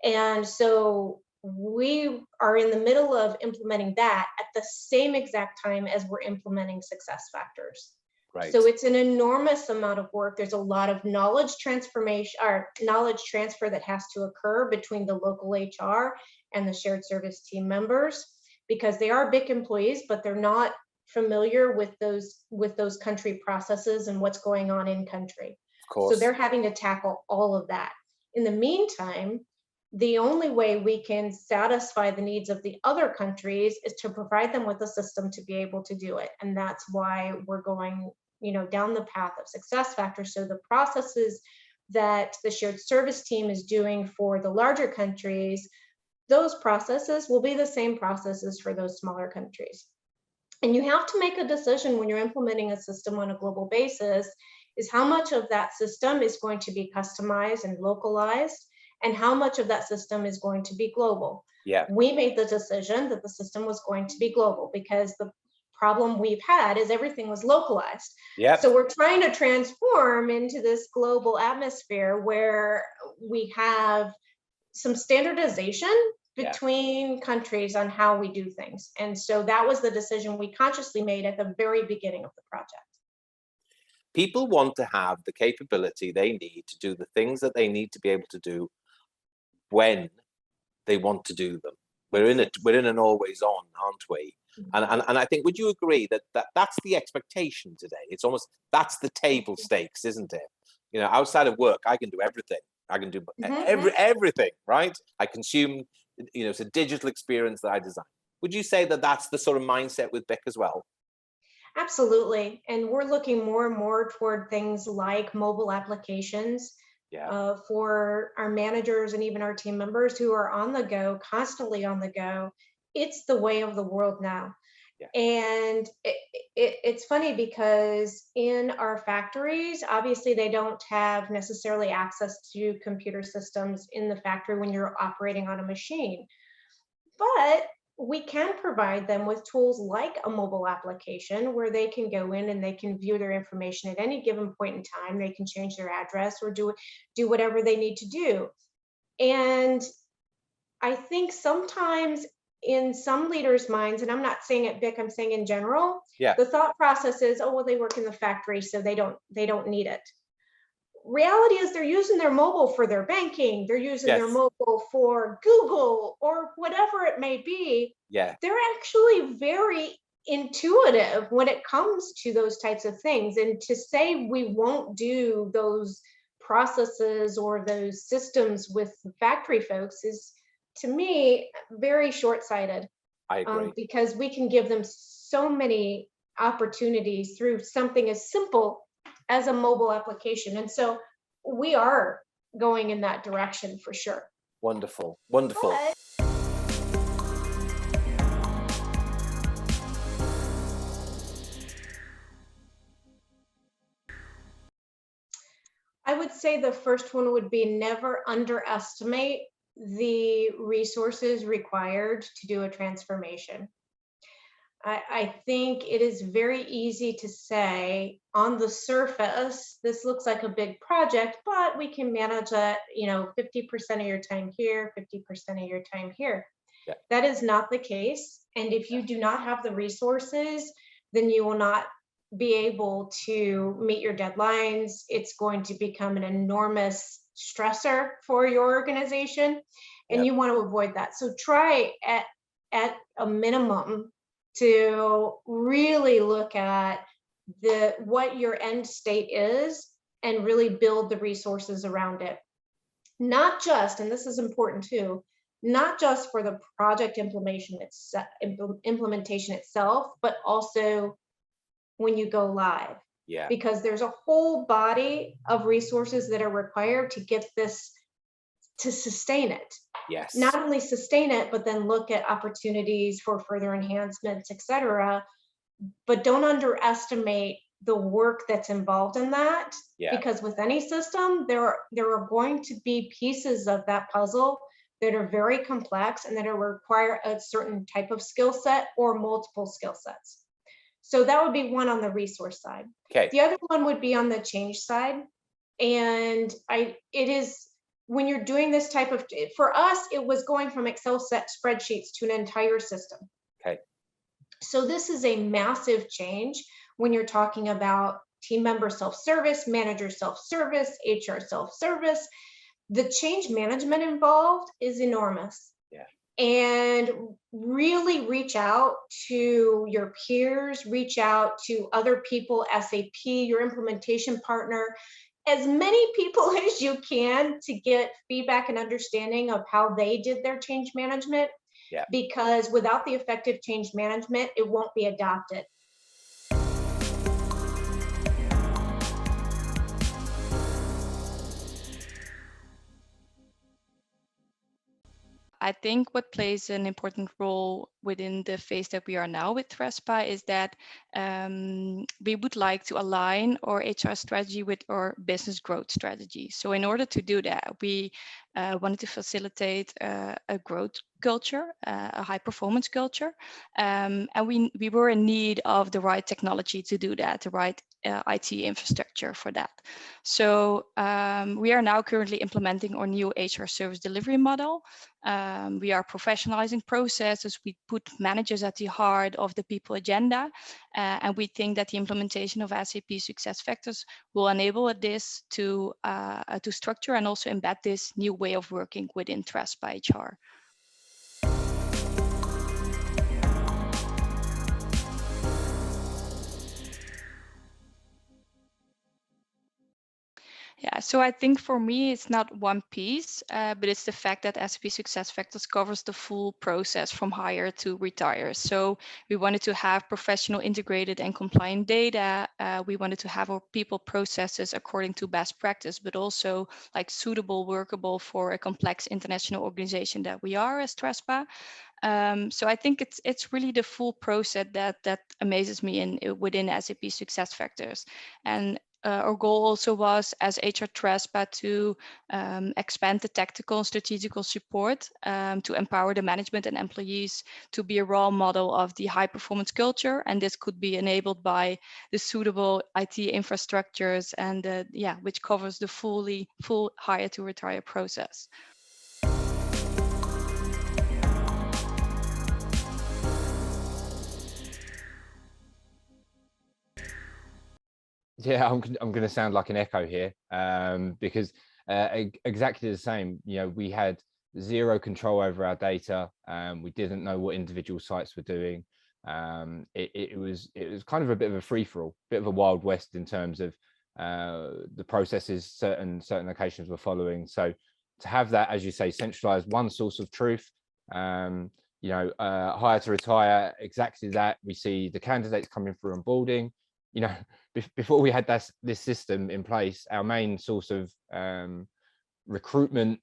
And so we are in the middle of implementing that at the same exact time as we're implementing success factors. Right. So it's an enormous amount of work. There's a lot of knowledge transformation or knowledge transfer that has to occur between the local HR and the shared service team members, because they are big employees, but they're not familiar with those country processes and what's going on in country. Of course. So they're having to tackle all of that. In the meantime, the only way we can satisfy the needs of the other countries is to provide them with a system to be able to do it. And that's why we're going, down the path of success factors. So the processes that the shared service team is doing for the larger countries, those processes will be the same processes for those smaller countries. And you have to make a decision when you're implementing a system on a global basis, is how much of that system is going to be customized and localized, and how much of that system is going to be global. Yeah. We made the decision that the system was going to be global because the problem we've had is everything was localized. Yeah. So we're trying to transform into this global atmosphere where we have some standardization between countries on how we do things. And so that was the decision we consciously made at the very beginning of the project. People want to have the capability they need to do the things that they need to be able to do when they want to do them. We're in an always on, aren't we? And I think, would you agree that that's the expectation today? It's almost, that's the table stakes, isn't it? Outside of work, I can do everything. I can do everything, right? I consume, it's a digital experience that I design. Would you say that that's the sort of mindset with BIC as well? Absolutely. And we're looking more and more toward things like mobile applications for our managers and even our team members who are on the go, constantly on the go. It's the way of the world now. Yeah. And it's funny because in our factories, obviously they don't have necessarily access to computer systems in the factory when you're operating on a machine. But we can provide them with tools like a mobile application where they can go in and they can view their information at any given point in time. They can change their address or do whatever they need to do. And I think sometimes in some leaders' minds, and I'm not saying at BIC, I'm saying in general, the thought process is, oh, well, they work in the factory, so they don't need it. Reality is they're using their mobile for their banking, they're using their mobile for Google or whatever it may be. Yeah. They're actually very intuitive when it comes to those types of things. And to say we won't do those processes or those systems with factory folks is, to me, very short-sighted. I agree. Because we can give them so many opportunities through something as simple as a mobile application. And so we are going in that direction for sure. Wonderful, wonderful. But I would say the first one would be never underestimate the resources required to do a transformation. I think it is very easy to say on the surface, this looks like a big project, but we can manage it, 50% of your time here, 50% of your time here. Yeah. That is not the case. And if you do not have the resources, then you will not be able to meet your deadlines. It's going to become an enormous stressor for your organization, and you want to avoid that. So try at a minimum to really look at what your end state is and really build the resources around it. Not just, and this is important too, not just for the project implementation itself, but also when you go live. Yeah. Because there's a whole body of resources that are required to get this, to sustain it. Yes. Not only sustain it, but then look at opportunities for further enhancements, etc. But don't underestimate the work that's involved in that. Yeah. Because with any system, there are going to be pieces of that puzzle that are very complex and that require a certain type of skill set or multiple skill sets. So that would be one on the resource side. Okay. The other one would be on the change side. And it is, when you're doing this type of, for us, it was going from Excel set spreadsheets to an entire system. Okay. So this is a massive change when you're talking about team member self-service, manager self-service, HR self-service. The change management involved is enormous. Yeah. And really reach out to your peers, reach out to other people, SAP, your implementation partner, as many people as you can to get feedback and understanding of how they did their change management. Yeah. Because without the effective change management, it won't be adopted. I think what plays an important role within the phase that we are now with Trespa is that we would like to align our HR strategy with our business growth strategy. So in order to do that, we wanted to facilitate a growth culture, a high performance culture. And we were in need of the right technology to do that, the right IT infrastructure for that. So we are now currently implementing our new HR service delivery model. We are professionalizing processes. We put managers at the heart of the people agenda. And we think that the implementation of SAP SuccessFactors will enable this to structure and also embed this new way of working within Trespa HR. Yeah, so I think for me, it's not one piece, but it's the fact that SAP SuccessFactors covers the full process from hire to retire. So we wanted to have professional, integrated and compliant data. We wanted to have our people processes according to best practice, but also like suitable, workable for a complex international organization that we are as Trespa. So I think it's really the full process that amazes me within SAP SuccessFactors. And our goal also was, as HR Trespa, to expand the tactical and strategical support to empower the management and employees to be a role model of the high performance culture. And this could be enabled by the suitable IT infrastructures and which covers the full hire to retire process. Yeah, I'm going to sound like an echo here because exactly the same. You know, we had zero control over our data. We didn't know what individual sites were doing. It was kind of a bit of a free-for-all, bit of a Wild West in terms of the processes certain locations were following. So to have that, as you say, centralized, one source of truth. You know, hire to retire, exactly that. We see the candidates coming through onboarding. You know, before we had this system in place, our main source of recruitment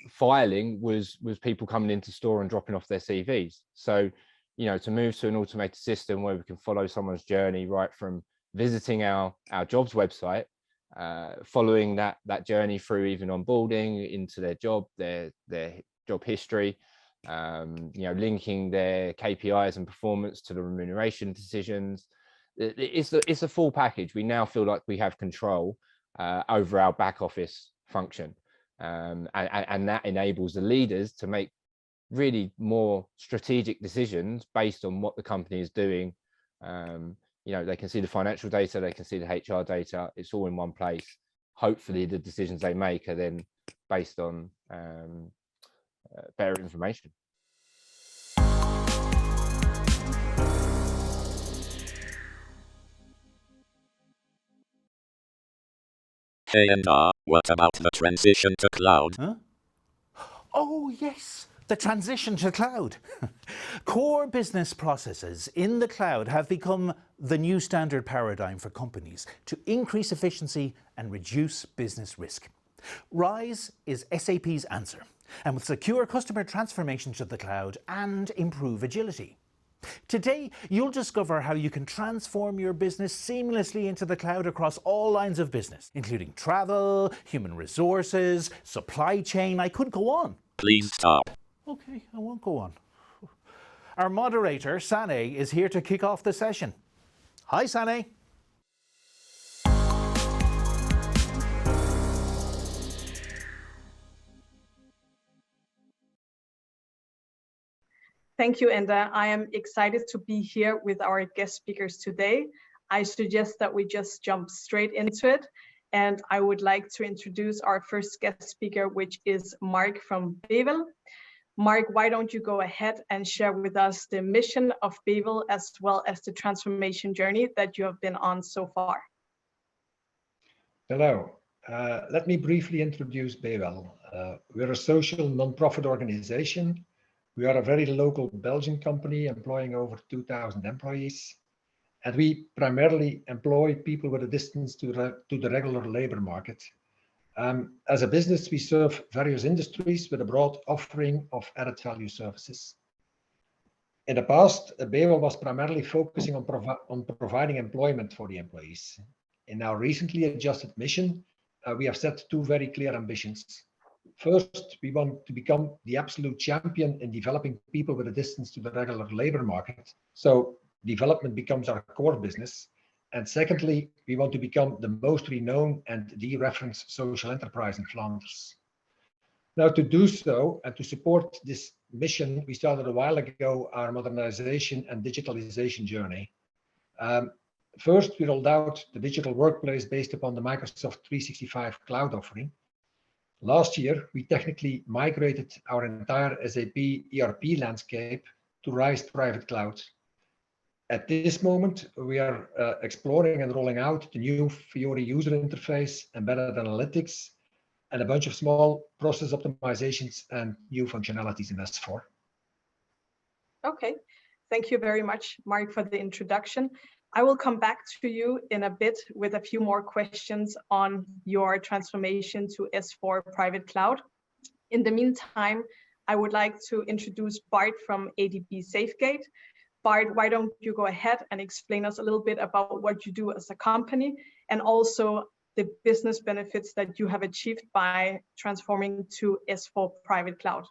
filing was people coming into store and dropping off their CVs. So, you know, to move to an automated system where we can follow someone's journey right from visiting our jobs website, following that journey through even onboarding into their job, their job history, you know, linking their KPIs and performance to the remuneration decisions. It's a full package. We now feel like we have control over our back office function, and that enables the leaders to make really more strategic decisions based on what the company is doing. You know, they can see the financial data, they can see the HR data. It's all in one place. Hopefully, the decisions they make are then based on better information. What about the transition to cloud? Huh? Oh, yes, the transition to cloud. Core business processes in the cloud have become the new standard paradigm for companies to increase efficiency and reduce business risk. RISE is SAP's answer, and will secure customer transformation to the cloud and improve agility. Today, you'll discover how you can transform your business seamlessly into the cloud across all lines of business, including travel, human resources, supply chain, I could go on. Please stop. Okay, I won't go on. Our moderator, Sane, is here to kick off the session. Hi, Sane. Thank you, Enda. I am excited to be here with our guest speakers today. I suggest that we just jump straight into it. And I would like to introduce our first guest speaker, which is Mark from Bevel. Mark, why don't you go ahead and share with us the mission of Bevel as well as the transformation journey that you have been on so far? Hello. Let me briefly introduce Bevel. We're a social non-profit organization. We are a very local Belgian company employing over 2,000 employees. And we primarily employ people with a distance to the regular labor market. As a business, we serve various industries with a broad offering of added value services. In the past, Bevel was primarily focusing on providing employment for the employees. In our recently adjusted mission, we have set two very clear ambitions. First, we want to become the absolute champion in developing people with a distance to the regular labor market. So development becomes our core business. And secondly, we want to become the most renowned and the reference social enterprise in Flanders. Now, to do so and to support this mission, we started a while ago our modernization and digitalization journey. First, we rolled out the digital workplace based upon the Microsoft 365 cloud offering. Last year, we technically migrated our entire SAP ERP landscape to RISE Private Cloud. At this moment, we are exploring and rolling out the new Fiori user interface, embedded analytics, and a bunch of small process optimizations and new functionalities in S4. Okay, thank you very much, Mark, for the introduction. I will come back to you in a bit with a few more questions on your transformation to S4 Private Cloud. In the meantime, I would like to introduce Bart from ADP Safegate. Bart, why don't you go ahead and explain us a little bit about what you do as a company and also the business benefits that you have achieved by transforming to S4 Private Cloud.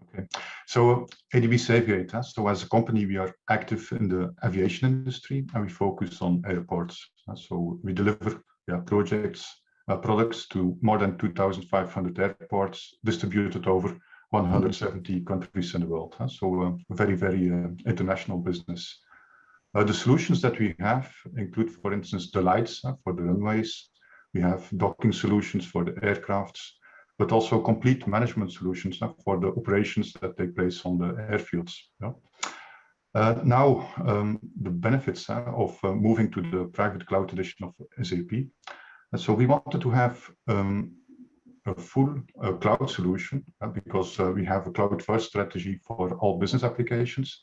Okay, so ADP Safegate, so as a company, we are active in the aviation industry and we focus on airports. So we deliver projects, products to more than 2,500 airports distributed over 170 countries in the world. So a very, very international business. The solutions that we have include, for instance, the lights for the runways. We have docking solutions for the aircrafts, but also complete management solutions for the operations that take place on the airfields. Now, the benefits of moving to the private cloud edition of SAP. So we wanted to have a full cloud solution because we have a cloud-first strategy for all business applications.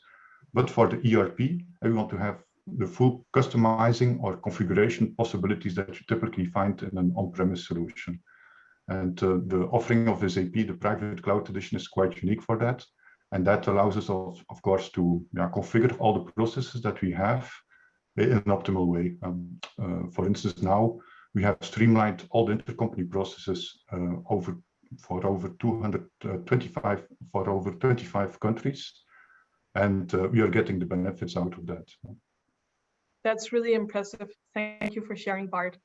But for the ERP, we want to have the full customizing or configuration possibilities that you typically find in an on-premise solution. And the offering of SAP, the private cloud edition, is quite unique for that. And that allows us, of course, to configure all the processes that we have in an optimal way. For instance, now we have streamlined all the intercompany processes for over 25 countries. And we are getting the benefits out of that. That's really impressive. Thank you for sharing, Bart.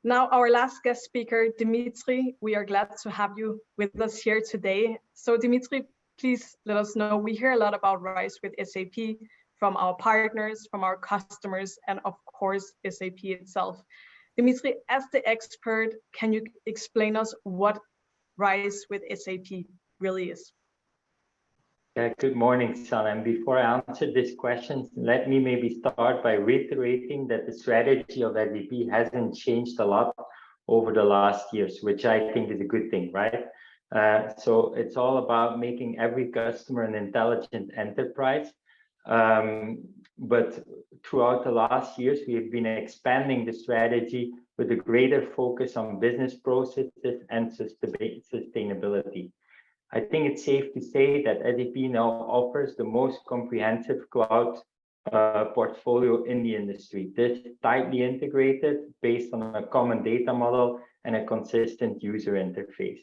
Now, our last guest speaker, Dimitri, we are glad to have you with us here today. So Dimitri, please let us know. We hear a lot about RISE with SAP from our partners, from our customers, and of course, SAP itself. Dimitri, as the expert, can you explain us what RISE with SAP really is? Yeah, good morning, Sana. And before I answer this question, let me maybe start by reiterating that the strategy of SAP hasn't changed a lot over the last years, which I think is a good thing, right? So it's all about making every customer an intelligent enterprise. But throughout the last years, we have been expanding the strategy with a greater focus on business processes and sustainability. I think it's safe to say that SAP now offers the most comprehensive cloud portfolio in the industry. This is tightly integrated based on a common data model and a consistent user interface.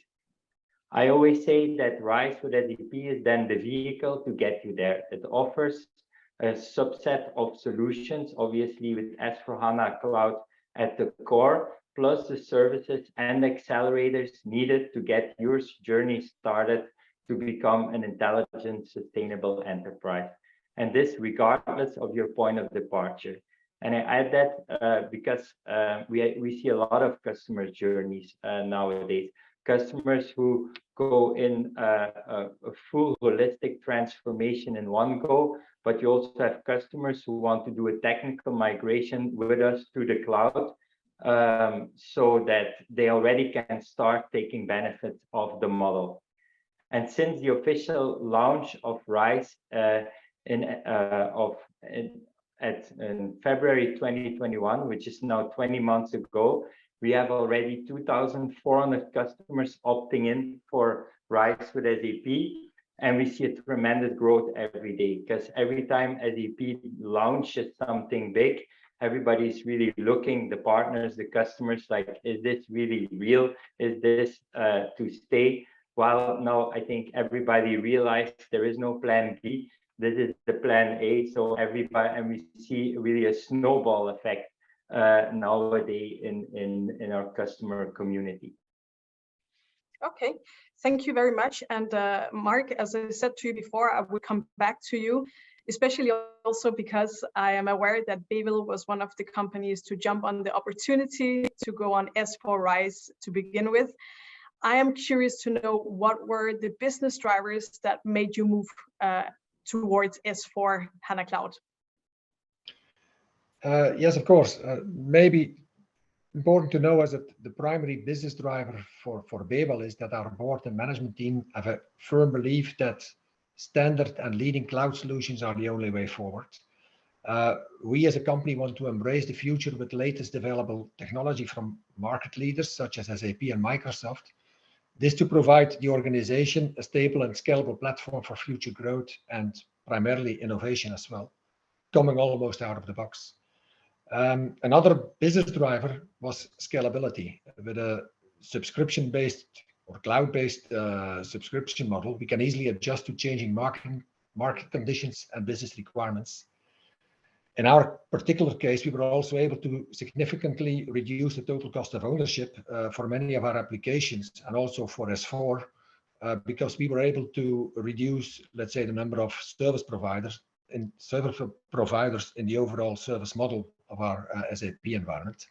I always say that RISE with SAP is then the vehicle to get you there. It offers a subset of solutions, obviously with S/4HANA Cloud at the core, plus the services and accelerators needed to get your journey started to become an intelligent, sustainable enterprise. And this regardless of your point of departure. And I add that because we see a lot of customer journeys nowadays. Customers who go in a full holistic transformation in one go, but you also have customers who want to do a technical migration with us to the cloud, so that they already can start taking benefit of the model. And since the official launch of RISE in February 2021, which is now 20 months ago, we have already 2,400 customers opting in for RISE with SAP, and we see a tremendous growth every day, because every time SAP launches something big, everybody's really looking, the partners, the customers, like, is this really real? Is this to stay? While now I think everybody realized there is no plan B, this is the plan A. So everybody, and we see really a snowball effect nowadays in our customer community. Okay, thank you very much. And Mark, as I said to you before, I would come back to you, especially also because I am aware that Bebel was one of the companies to jump on the opportunity to go on S4 RISE to begin with. I am curious to know what were the business drivers that made you move towards S4 HANA Cloud? Yes, of course. Maybe important to know is that the primary business driver for Bebel is that our board and management team have a firm belief that standard and leading cloud solutions are the only way forward. We as a company want to embrace the future with latest available technology from market leaders such as SAP and Microsoft. This to provide the organization a stable and scalable platform for future growth and primarily innovation as well, coming almost out of the box. Another business driver was scalability. With a subscription-based or cloud-based subscription model, we can easily adjust to changing market conditions and business requirements. In our particular case, we were also able to significantly reduce the total cost of ownership for many of our applications, and also for S4, because we were able to reduce, let's say, the number of service providers in the overall service model of our SAP environment.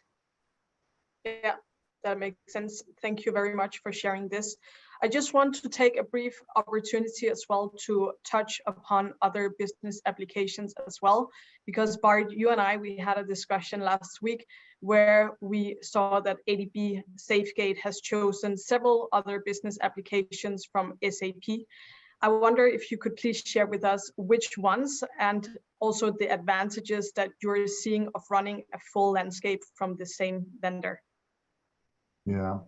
Yeah, that makes sense. Thank you very much for sharing this. I just want to take a brief opportunity as well to touch upon other business applications as well, because Bart, you and I, we had a discussion last week where we saw that ADP SafeGate has chosen several other business applications from SAP. I wonder if you could please share with us which ones, and also the advantages that you're seeing of running a full landscape from the same vendor. Yeah,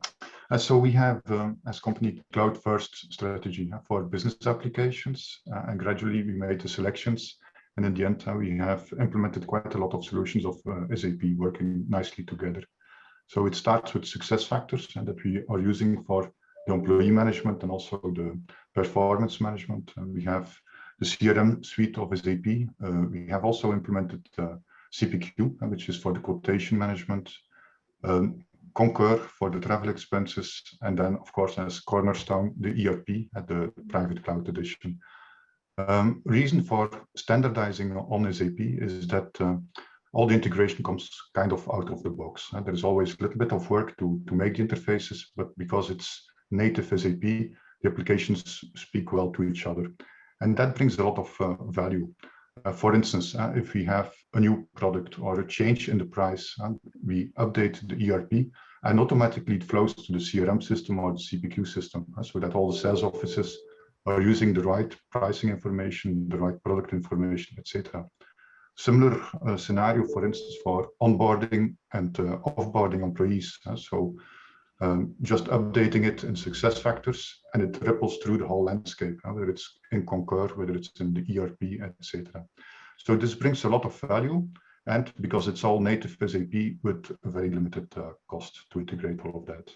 so we have, as company, cloud-first strategy for business applications, and gradually we made the selections, and in the end we have implemented quite a lot of solutions of SAP working nicely together. So it starts with SuccessFactors, and that we are using for the employee management and also the performance management. And we have the CRM suite of SAP. We have also implemented CPQ, which is for the quotation management. Concur for the travel expenses, and then of course as cornerstone the ERP at the private cloud edition. Reason for standardizing on SAP is that all the integration comes kind of out of the box. There is always a little bit of work to make the interfaces, but because it's native SAP, the applications speak well to each other, and that brings a lot of value. For instance, if we have a new product or a change in the price, we update the ERP, and automatically it flows to the CRM system or the CPQ system, so that all the sales offices are using the right pricing information, the right product information, etc. Similar scenario, for instance, for onboarding and offboarding employees. So just updating it in SuccessFactors, and it ripples through the whole landscape, whether it's in Concur, whether it's in the ERP, etc. So this brings a lot of value, and because it's all native SAP with a very limited cost to integrate all of that.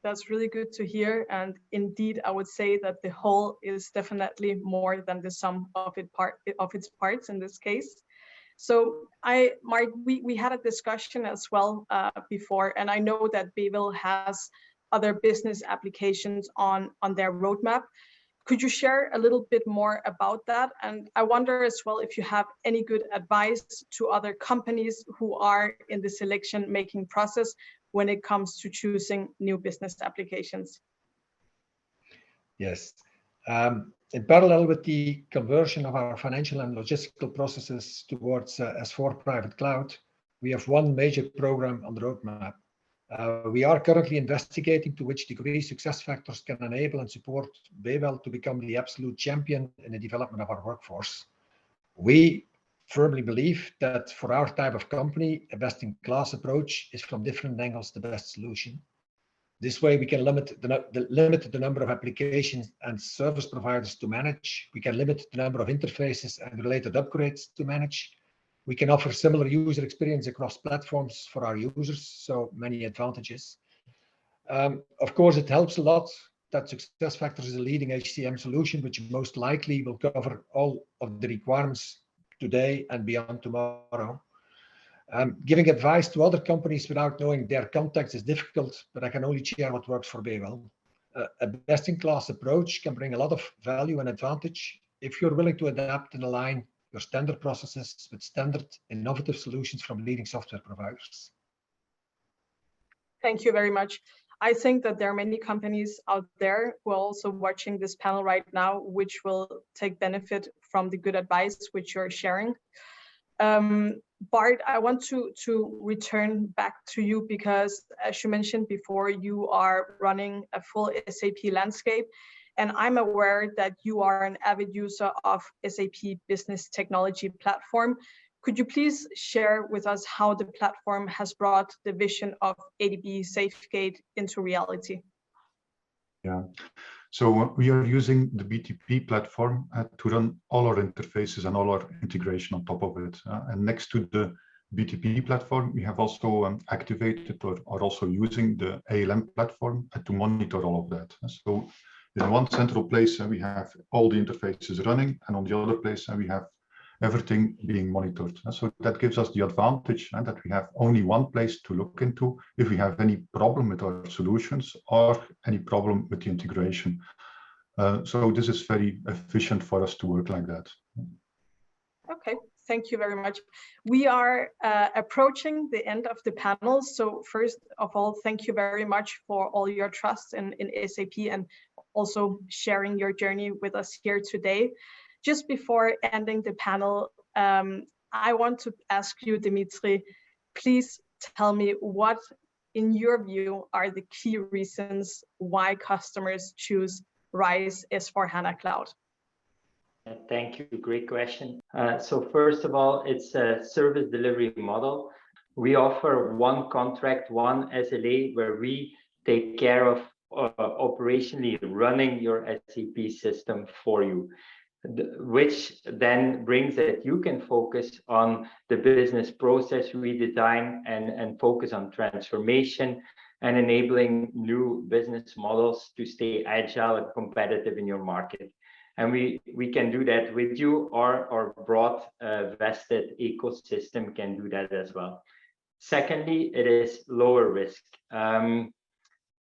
That's really good to hear. And indeed, I would say that the whole is definitely more than the sum of its parts in this case. So Mark, we had a discussion as well before, and I know that Bevel has other business applications on their roadmap. Could you share a little bit more about that? And I wonder as well if you have any good advice to other companies who are in the selection making process when it comes to choosing new business applications. Yes. In parallel with the conversion of our financial and logistical processes towards S4 private cloud, we have one major program on the roadmap. We are currently investigating to which degree SuccessFactors can enable and support Bevel to become the absolute champion in the development of our workforce. We firmly believe that for our type of company, a best-in-class approach is from different angles the best solution. This way, we can limit the number of applications and service providers to manage. We can limit the number of interfaces and related upgrades to manage. We can offer similar user experience across platforms for our users, so many advantages. Of course, it helps a lot that SuccessFactors is a leading HCM solution, which most likely will cover all of the requirements today and beyond tomorrow. Giving advice to other companies without knowing their context is difficult, but I can only share what works for Bevel. A best-in-class approach can bring a lot of value and advantage if you're willing to adapt and align your standard processes with standard innovative solutions from leading software providers. Thank you very much. I think that there are many companies out there who are also watching this panel right now, which will take benefit from the good advice which you're sharing. Bart, I want to return back to you because, as you mentioned before, you are running a full SAP landscape, and I'm aware that you are an avid user of SAP Business Technology Platform. Could you please share with us how the platform has brought the vision of ADB SafeGate into reality? Yeah, so we are using the BTP platform to run all our interfaces and all our integration on top of it. And next to the BTP platform, we have also activated or are also using the ALM platform to monitor all of that. So in one central place, we have all the interfaces running, and on the other place, we have everything being monitored. So that gives us the advantage that we have only one place to look into if we have any problem with our solutions or any problem with the integration. So this is very efficient for us to work like that. Okay, thank you very much. We are approaching the end of the panel. So first of all, thank you very much for all your trust in SAP and also sharing your journey with us here today. Just before ending the panel, I want to ask you, Dimitri, please tell me what, in your view, are the key reasons why customers choose RISE S/4HANA Cloud? Thank you, great question. So first of all, it's a service delivery model. We offer one contract, one SLA, where we take care of operationally running your SAP system for you, which then brings that you can focus on the business process redesign and focus on transformation and enabling new business models to stay agile and competitive in your market. And we can do that with you, or our broad vested ecosystem can do that as well. Secondly, it is lower risk.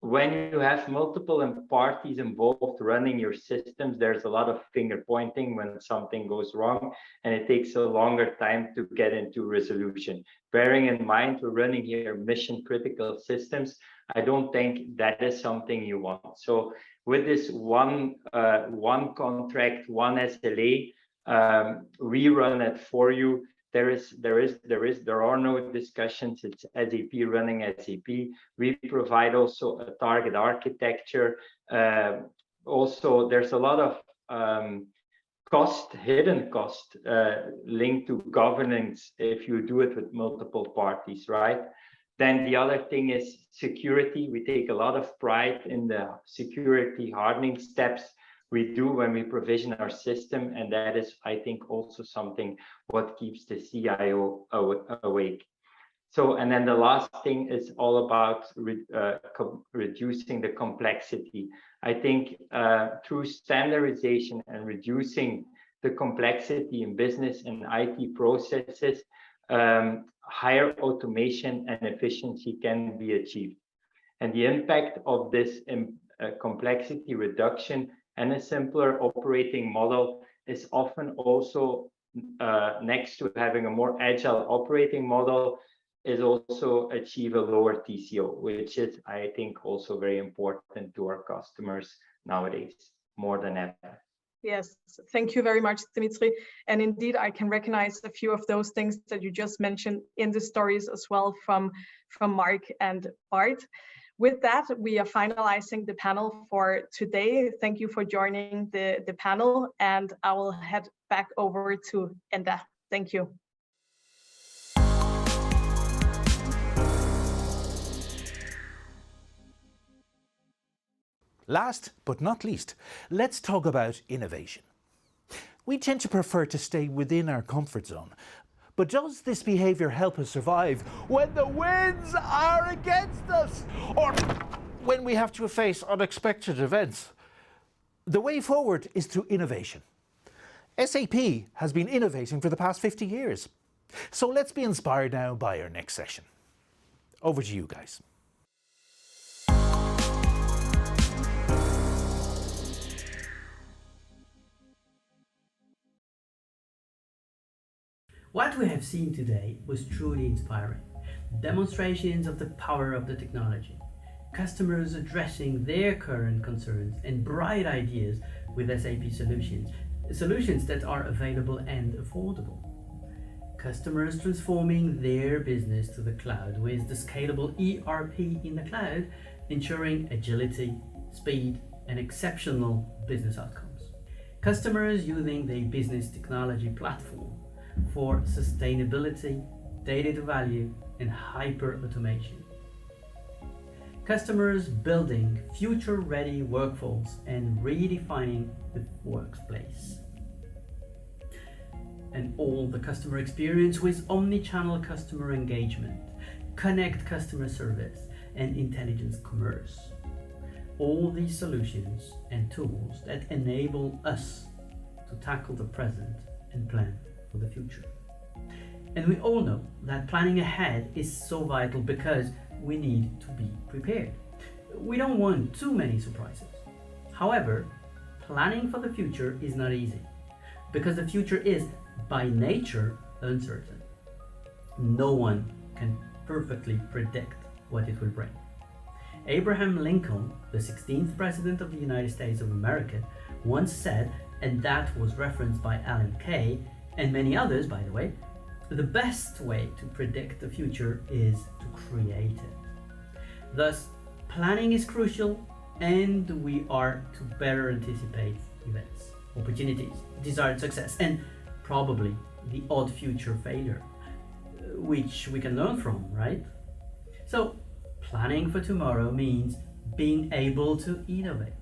When you have multiple parties involved running your systems, there's a lot of finger pointing when something goes wrong, and it takes a longer time to get into resolution. Bearing in mind, we're running here mission critical systems. I don't think that is something you want. So with this one contract, one SLA, we run it for you. There are no discussions. It's SAP running SAP. We provide also a target architecture. Also, there's a lot of hidden cost linked to governance if you do it with multiple parties, right? Then the other thing is security. We take a lot of pride in the security hardening steps we do when we provision our system, and that is, I think, also something what keeps the CIO awake. So, and then the last thing is all about reducing the complexity. I think through standardization and reducing the complexity in business and IT processes, higher automation and efficiency can be achieved. And the impact of this complexity reduction and a simpler operating model is often also next to having a more agile operating model, is also achieve a lower TCO, which is, I think, also very important to our customers nowadays, more than ever. Yes, thank you very much, Dimitri. And indeed, I can recognize a few of those things that you just mentioned in the stories as well from Mark and Bart. With that, we are finalizing the panel for today. Thank you for joining the panel, and I will head back over to Enda. Thank you. Last but not least, let's talk about innovation. We tend to prefer to stay within our comfort zone, but does this behaviour help us survive when the winds are against us, or when we have to face unexpected events? The way forward is through innovation. SAP has been innovating for the past 50 years. So let's be inspired now by our next session. Over to you guys. What we have seen today was truly inspiring. Demonstrations of the power of the technology, customers addressing their current concerns, and bright ideas with SAP solutions that are available and affordable. Customers transforming their business to the cloud with the scalable ERP in the cloud, ensuring agility, speed, and exceptional business outcomes. Customers using the business technology platform for sustainability, data to value, and hyper automation. Customers building future-ready workflows and redefining the workplace. And all the customer experience with omnichannel customer engagement, connect customer service, and intelligence commerce. All these solutions and tools that enable us to tackle the present and plan for the future. And we all know that planning ahead is so vital because we need to be prepared. We don't want too many surprises. However, planning for the future is not easy because the future is by nature uncertain. No one can perfectly predict what it will bring. Abraham Lincoln, the 16th President of the United States of America, once said, and that was referenced by Alan Kay and many others, by the way, the best way to predict the future is to create it. Thus, planning is crucial, and we are to better anticipate events, opportunities, desired success, and probably the odd future failure, which we can learn from, right? So, planning for tomorrow means being able to innovate.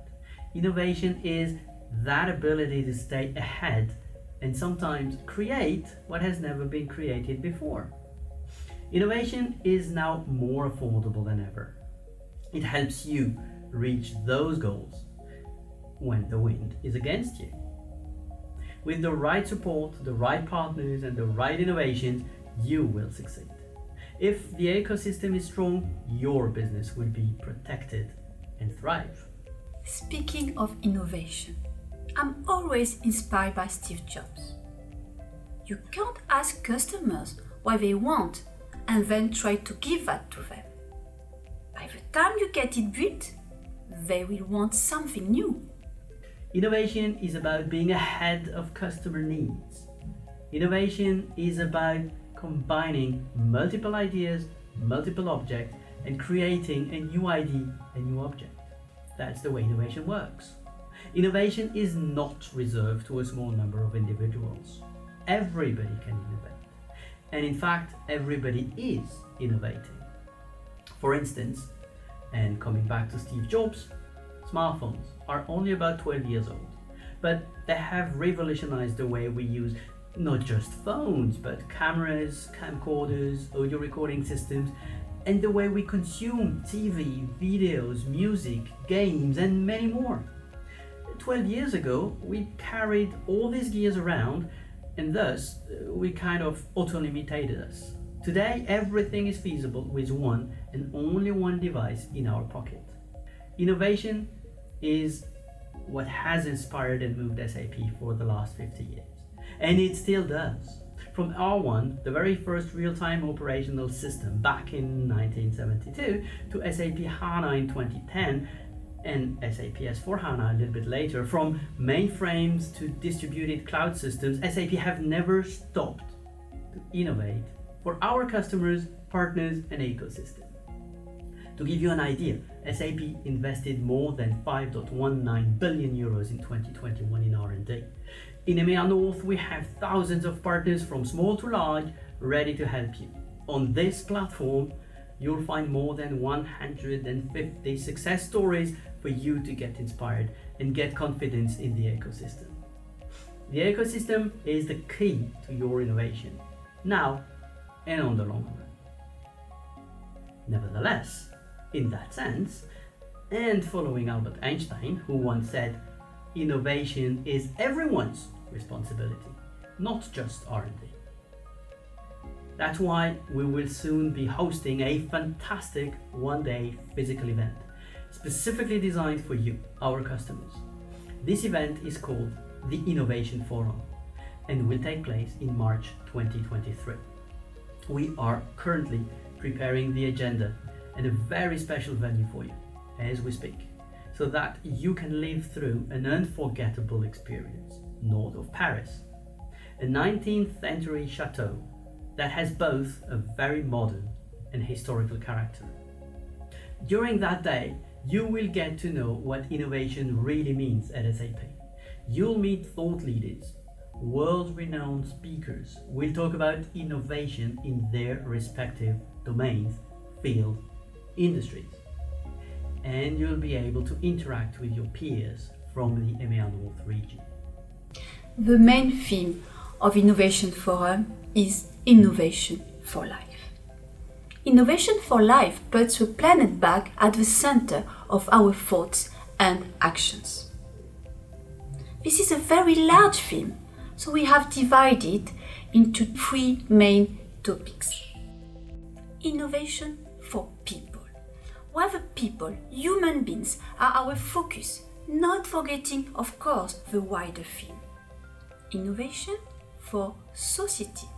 Innovation is that ability to stay ahead and sometimes create what has never been created before. Innovation is now more affordable than ever. It helps you reach those goals when the wind is against you. With the right support, the right partners, and the right innovations, you will succeed. If the ecosystem is strong, your business will be protected and thrive. Speaking of innovation, I'm always inspired by Steve Jobs. You can't ask customers what they want and then try to give that to them. By the time you get it built, they will want something new. Innovation is about being ahead of customer needs. Innovation is about combining multiple ideas, multiple objects, and creating a new idea, a new object. That's the way innovation works. Innovation is not reserved to a small number of individuals. Everybody can innovate. And in fact, everybody is innovating. For instance, and coming back to Steve Jobs, smartphones are only about 12 years old, but they have revolutionized the way we use Not just phones, but cameras, camcorders, audio recording systems, and the way we consume TV, videos, music, games, and many more. 12 years ago, we carried all these gears around, and thus we kind of auto-limitated us. Today, everything is feasible with one and only one device in our pocket. Innovation is what has inspired and moved SAP for the last 50 years. And it still does. From R1, the very first real-time operational system back in 1972, to SAP HANA in 2010, and SAP S/4HANA a little bit later, from mainframes to distributed cloud systems, SAP have never stopped to innovate for our customers, partners, and ecosystem. To give you an idea, SAP invested more than 5.19 billion euros in 2021 in R&D. In EMEA North, we have thousands of partners from small to large ready to help you. On this platform, you'll find more than 150 success stories for you to get inspired and get confidence in the ecosystem. The ecosystem is the key to your innovation, now and on the long run. Nevertheless, in that sense, and following Albert Einstein, who once said, innovation is everyone's responsibility, not just R&D. That's why we will soon be hosting a fantastic one-day physical event, specifically designed for you, our customers. This event is called the Innovation Forum and will take place in March 2023. We are currently preparing the agenda and a very special venue for you as we speak, so that you can live through an unforgettable experience north of Paris, a 19th century chateau that has both a very modern and historical character. During that day, you will get to know what innovation really means at SAP. You'll meet thought leaders, world-renowned speakers will talk about innovation in their respective domains, fields, industries. And you'll be able to interact with your peers from the EMEA North region. The main theme of Innovation Forum is Innovation for Life. Innovation for Life puts the planet back at the center of our thoughts and actions. This is a very large theme, so we have divided into 3 main topics. Innovation for people, where the people, human beings, are our focus, not forgetting, of course, the wider theme. Innovation for society,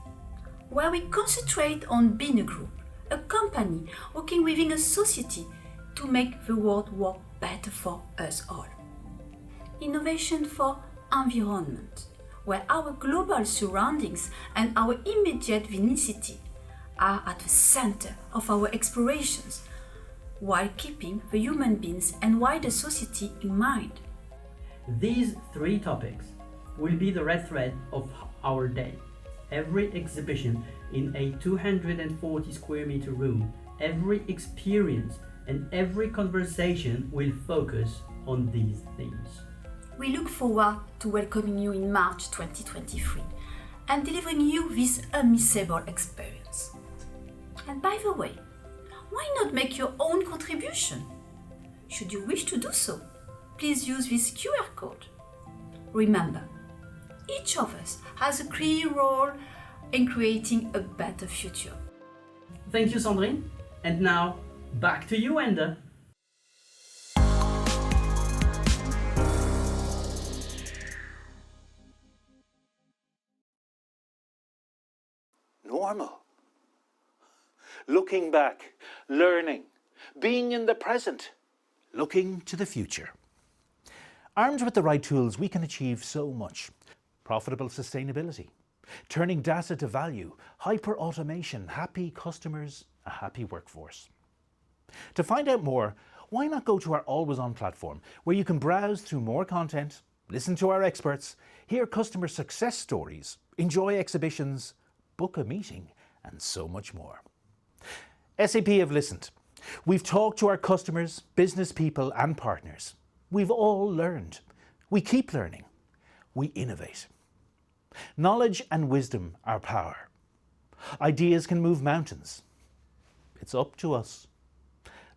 where we concentrate on being a group, a company working within a society to make the world work better for us all. Innovation for environment, where our global surroundings and our immediate vicinity are at the center of our explorations, while keeping the human beings and wider society in mind. These 3 topics will be the red thread of our day. Every exhibition in a 240 square meter room, every experience and every conversation will focus on these themes. We look forward to welcoming you in March 2023 and delivering you this unmissable experience. And by the way, why not make your own contribution? Should you wish to do so, please use this QR code. Remember, each of us has a clear role in creating a better future. Thank you, Sandrine. And now, back to you, Enda. Normal. Looking back, learning, being in the present, looking to the future. Armed with the right tools, we can achieve so much. Profitable sustainability, turning data to value, hyper-automation, happy customers, a happy workforce. To find out more, why not go to our Always On platform, where you can browse through more content, listen to our experts, hear customer success stories, enjoy exhibitions, book a meeting, and so much more. SAP have listened. We've talked to our customers, business people, and partners. We've all learned. We keep learning. We innovate. Knowledge and wisdom are power. Ideas can move mountains. It's up to us.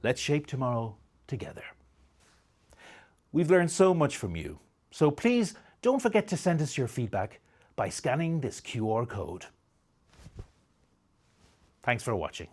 Let's shape tomorrow together. We've learned so much from you, so please don't forget to send us your feedback by scanning this QR code. Thanks for watching.